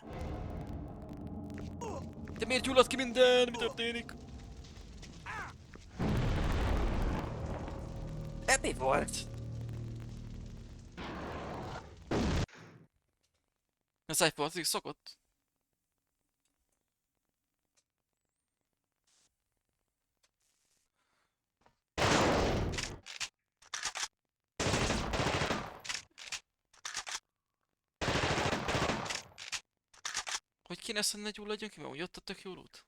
De miért gyullad ki minden? Mi történik? Mi volt? A Cypher szokott. Hogy kéne ezt ne gyulladjon ki, mert úgy ott a tök jó út.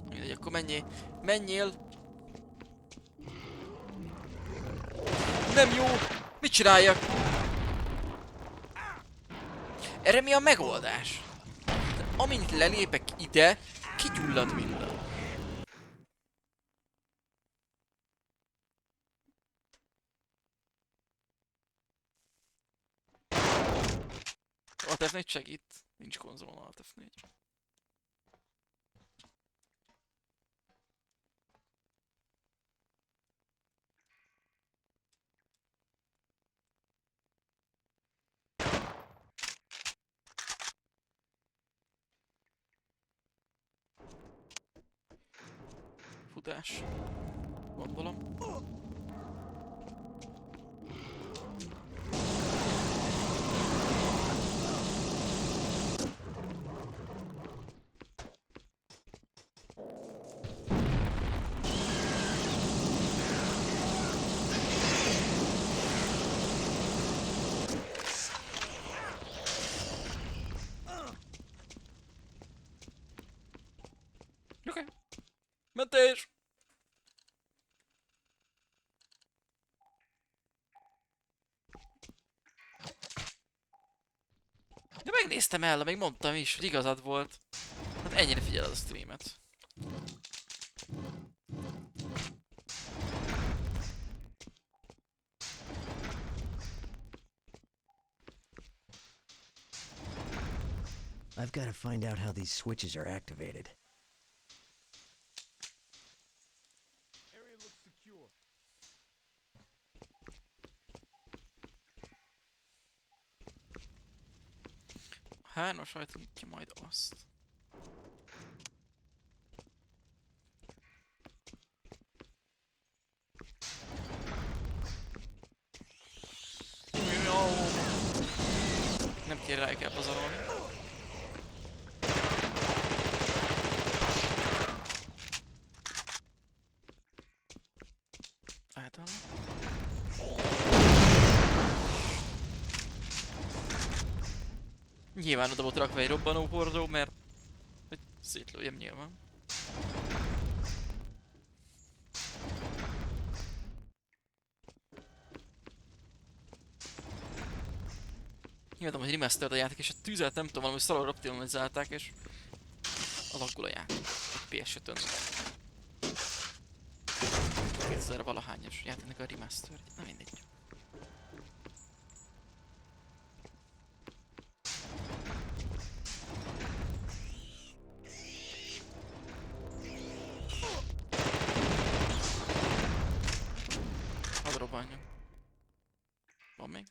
Mindegy, akkor menjél. Menjél! Nem jó! Mit csináljak? Erre mi a megoldás? De amint lelépek ide, kigyullad minden. Alt F4 segít. Nincs konzolon Alt F4. Futás. Gondolom. Oké. Mentés! De megnéztem el, még mondtam is, hogy igazad volt. Hát ennyire figyeled a streamet. I've got to find out how these switches are activated. Area looks secure. Hát, most rajtunk ki majd azt. Nem kér rá kell pazarolni. Általán. Nyilván oda volt rakva egy robbanó hordó, mert hogy szétlőjem nyilván. Nyilván, hogy remastered a játék, és a tűzelt nem tudom, valami szarul optimalizálták, és alakul a játék. Egy PS5-ön. 2000 valahányos játéknak a remastered. Na mindegy. Hadd robbanjon. Van még?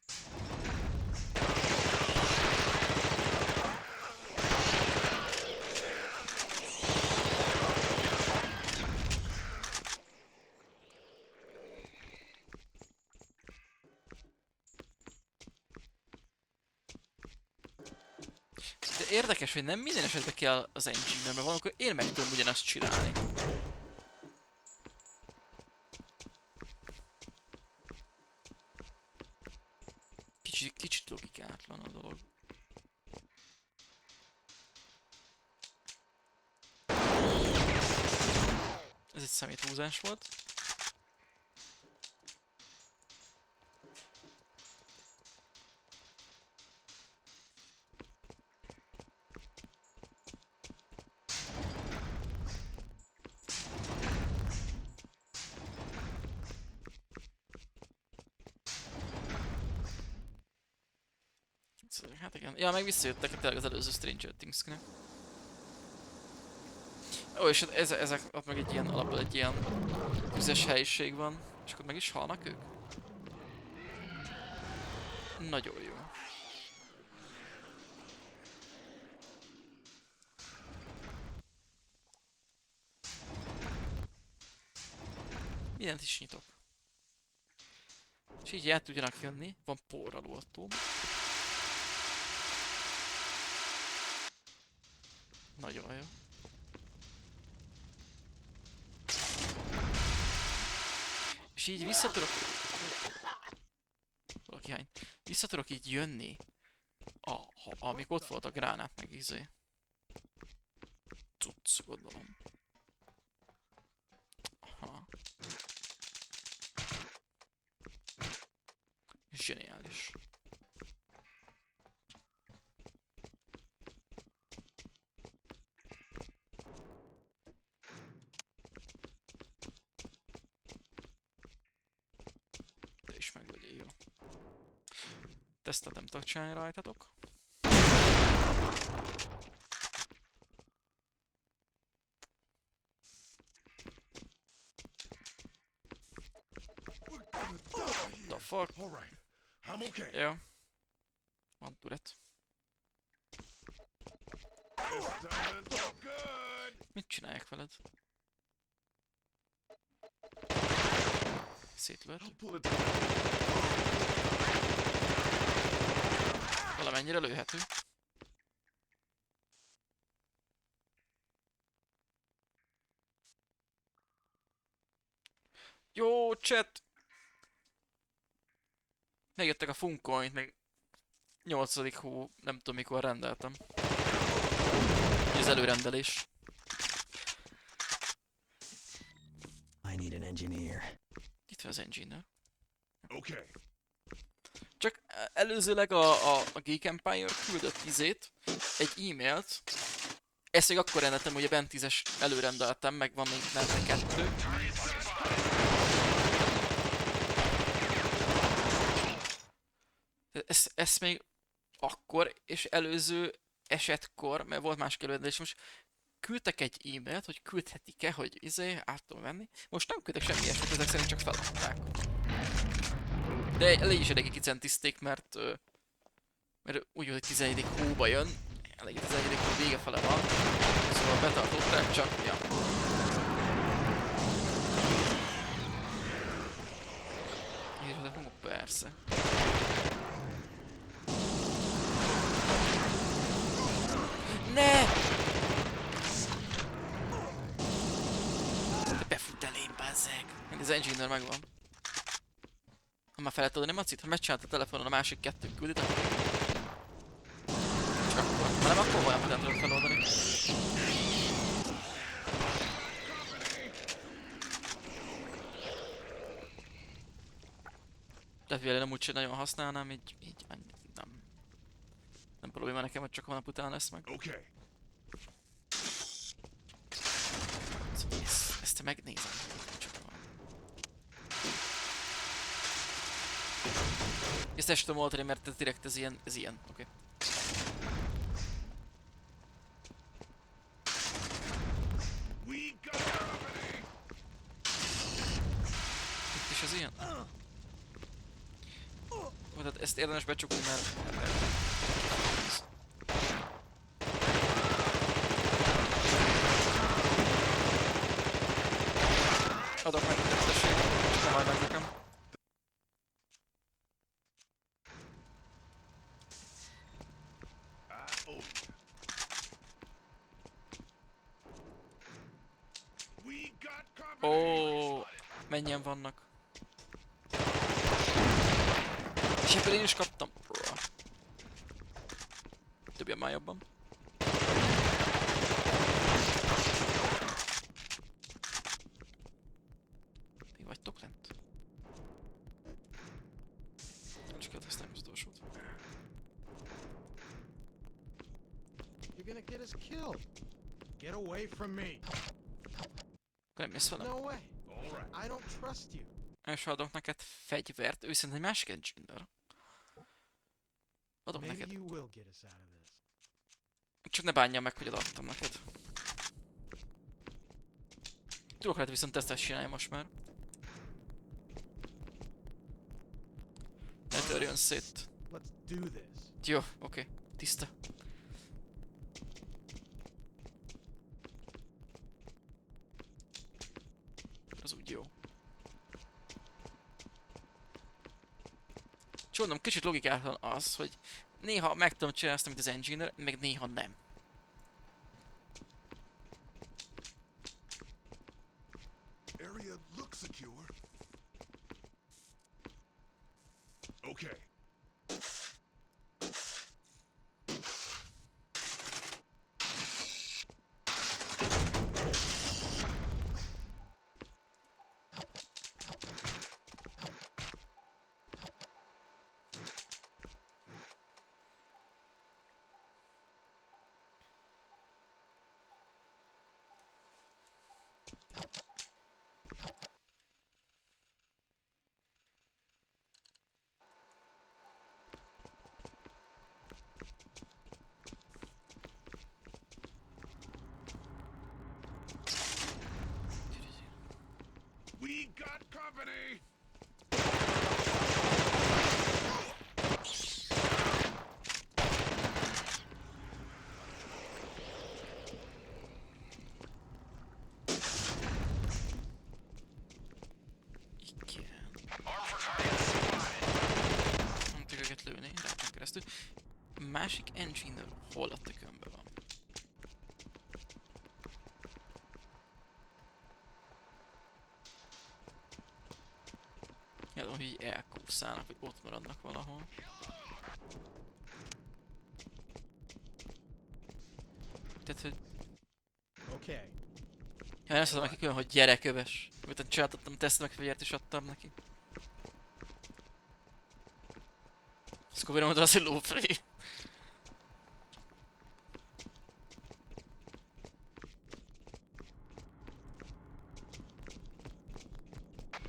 De érdekes, hogy nem minden esetben kell az engine, mert valamikor én meg tudom ugyanazt csinálni. Kicsit logikátlan a dolog. Ez egy szeméthúzás volt. Hát igen. Ja, meg visszajöttek tényleg az előző Stranger Things-nek. Ó, és ezek ott meg egy ilyen alapból egy ilyen tüzes helyiség van. És akkor meg is halnak ők? Nagyon jó. Mindent is nyitok. És így el tudjanak jönni. Van porraló attól. Nagyon jó. És így visszatudok... Valaki hány. Visszatudok így jönni. Amíg ott volt a gránát meg izé. Cucc, gondolom. Aha. Zseniális. Te is meg legyél jó. Tesztet nem tudok csinálni rajtatok. The fuck? All right. I'm okay. Jó. Van turet. This doesn't look good. Mit csinálják veled? Szétlőtt. I'll pull it together. Valamennyire lőhető. Jó, chat! Megjöttek a funcoint, meg 8. hó, nem tudom mikor rendeltem. Az előrendelés. I need an engineer. Itt van az engineer. Okay. Csak előzőleg a Geek Empire küldött egy e-mailt. Ezt még akkor rendeltem, hogy a Ben 10-es előrendeltem, meg van még 42. Ezt még akkor és előző esetkor, mert volt más előrendelés, most küldtek egy e-mailt, hogy küldhetik-e, hogy át tudom venni. Most nem küldtek semmi eset, ezek szerint csak feladták. De elég is eléggé kicentizték, mert úgy, hogy 11. hóba jön, elég 11. hó vége fele van, szóval betartották, csak ja. Írhatok, persze. Ne! De befut elém, bazzeg. Még az engineer megvan. Ha már fel lehet adni macit, ha megcsinált a telefonon a másik kettő küldit, akkor... Csak akkor. Ha nem, akkor olyan nem tudok feloldani. Tehát véle nem úgyse nagyon használnám, így nem. Nem probléma nekem, hogy csak holnap után lesz meg. Okay. Szóval ezt megnézem. Csak van. Ezt el sem tudom oldani, mert ez direkt ez ilyen. Oké. We got company. Itt is az ilyen? Ó, tehát ezt érdemes becsukni, mert... Adok meg tessék, csak majd meg nekem. We got company. Ó, mennyien vannak. És ebből én is kaptam. Többen már jobban. Még vagytok lent? Csak eltesztem az utolsót. You're gonna get us killed. Get away from me. Akkor nem mész velem. No way. I don't trust you. És adok neked fegyvert, ő szerintem egy másik engineer. Adok Maybe neked. you will get us out of this. Csak ne bánjam meg, hogy adtam neked. Tudok lehet viszont tesztet csinálni most már. Ne törjön szét. Let's do this. Jó, oké. Tiszta. Az úgy jó. Csak mondom, kicsit logikátlan az, hogy néha meg tudom csinálni azt, amit az engineer, meg néha nem. Area looks secure. Okay. We got company. Igen. Nem tudjuk őket lőni, rajtam keresztül. Másik engineer hol a tökönbe van? Jelen, hogy így elkúszálnak, vagy ott maradnak valahol. Tehát, hogy... Okay. Ja, én azt mondom neki külön, hogy gyereköves. Miután csináltattam tesztmegfegyvert és adtam neki. És akkor mondod azt, hogy lófree.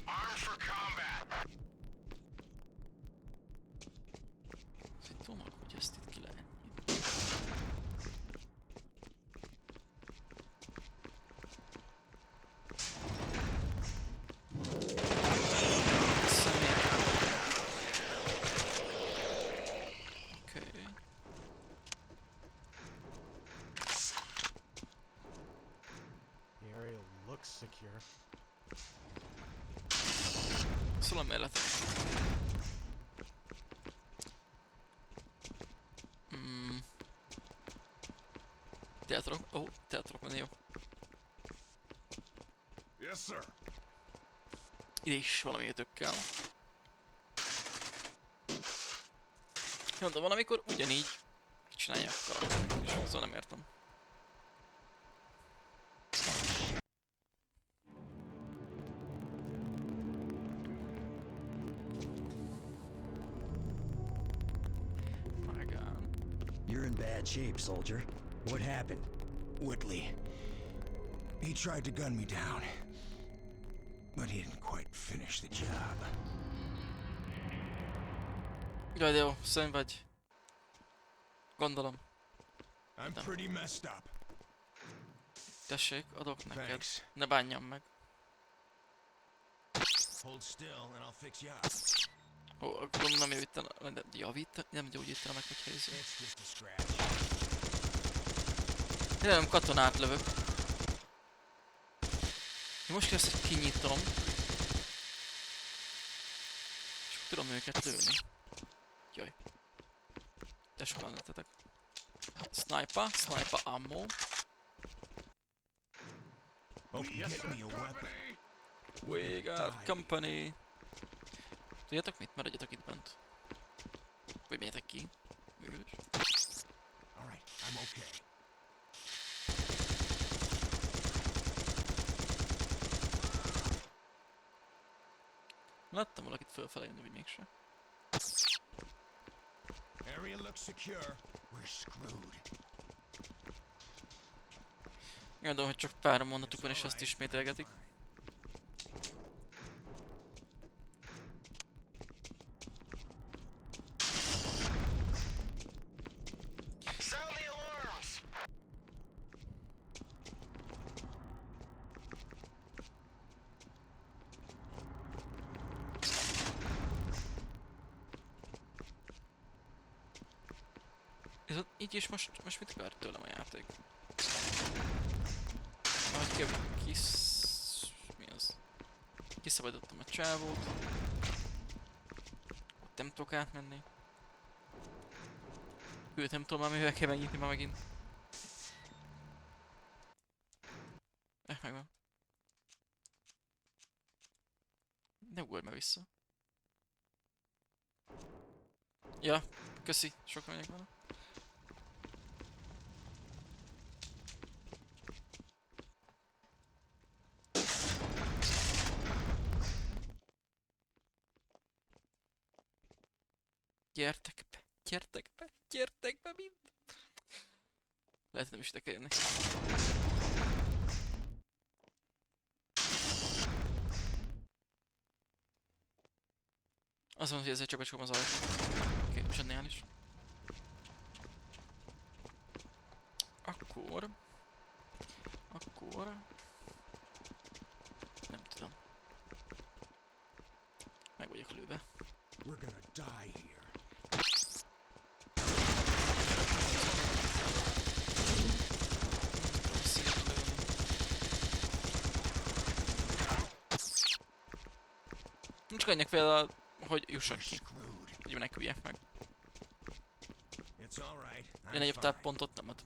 Armed for combat. Tudom, hogy ezt itt ki lehet. Oké. The area looks secure. Szóval mellett. Te tudok menni, jó. Yes, sir. Ide is valami tök kell. Jó, de valamikor ugyanígy csinálják a karaktereket, és azzal nem értem. My God. You're in bad shape, soldier. What happened? Whitley. He tried to gun me down, but he didn't quite finish the job. Jaj, de jó, szenvedj. Gondolom. I'm pretty messed up. Tessék, adok neked. Thanks. Ne bánjam meg. Hold still and I'll fix you up. Ó, gondolom nem javítani, nem gyógyítani meg, hogyha ez. It's just a scratch. Én nem katonát lövök. Én most kell ezt kinyitom. És tudom őket lőni. Jaj. De sokan lettetek. Sniper ammo. Okay, get me a weapon. We got company. Tudjátok mit? Maradjatok itt bent. Vagy menjetek ki. Működés. All right, I'm okay. Láttam valakit fölfele jönni, vagy mégse. Area looks secure. We're screwed. Gondolom, hogy csak pár mondatuk van és azt ismételgetik. Sound the alarms! Ez így is most mit akar tőlem a játék? Ahogy mi az? Kiszabadítottam a csávót. Itt nem tudok átmenni. Őt nem tudom már mivel kell megnyitni már megint. Megvan. Ne ugorj már vissza. Ja, köszi, sok megyek van. Gyertek be, gyertek be, gyertek be mind! Lehet nem is ide kell jönni. Azt mondom, hogy ezzel csak becsukom az ajtót. Oké, most ennél is. Akkor... Nem tudom. Meg vagyok lőve. We're gonna die here. Nem csak ennek fel, hogy jussak ki. Hogy meneküljek meg. It's all right. Ilyen egyéb táppontot nem ad.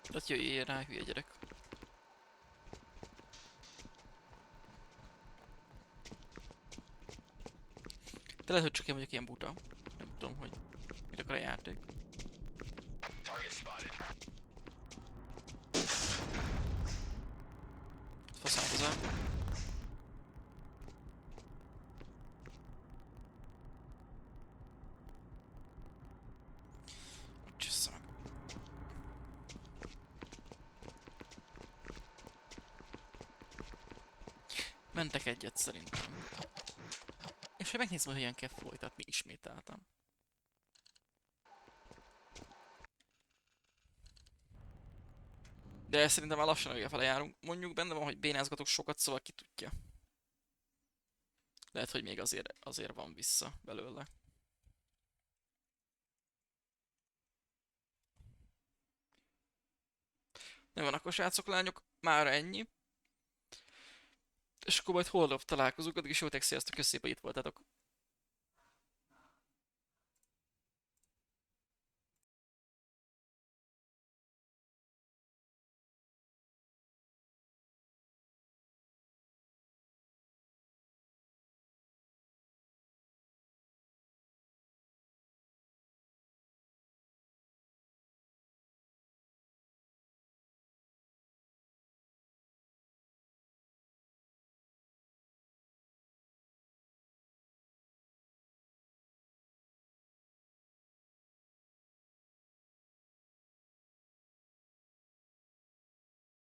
Tehát jöjjél rá, hülye gyerek. De lehet, hogy csak én vagyok ilyen buta. Nem tudom, hogy mit akar a játék. Faszán hozzá. Csisszak. Mentek egyet szerintem. És hogy megnézem, hogy hogyan kell folytatni ismételtem. De szerintem már lassan a fele járunk. Mondjuk benne van, hogy bénázgatok sokat, szóval ki tudja. Lehet, hogy még azért van vissza belőle. Nem van akkor srácok, lányok, már ennyi. És akkor majd holnap találkozunk, addig is jó texti, ezt a köszép, hogy itt voltatok.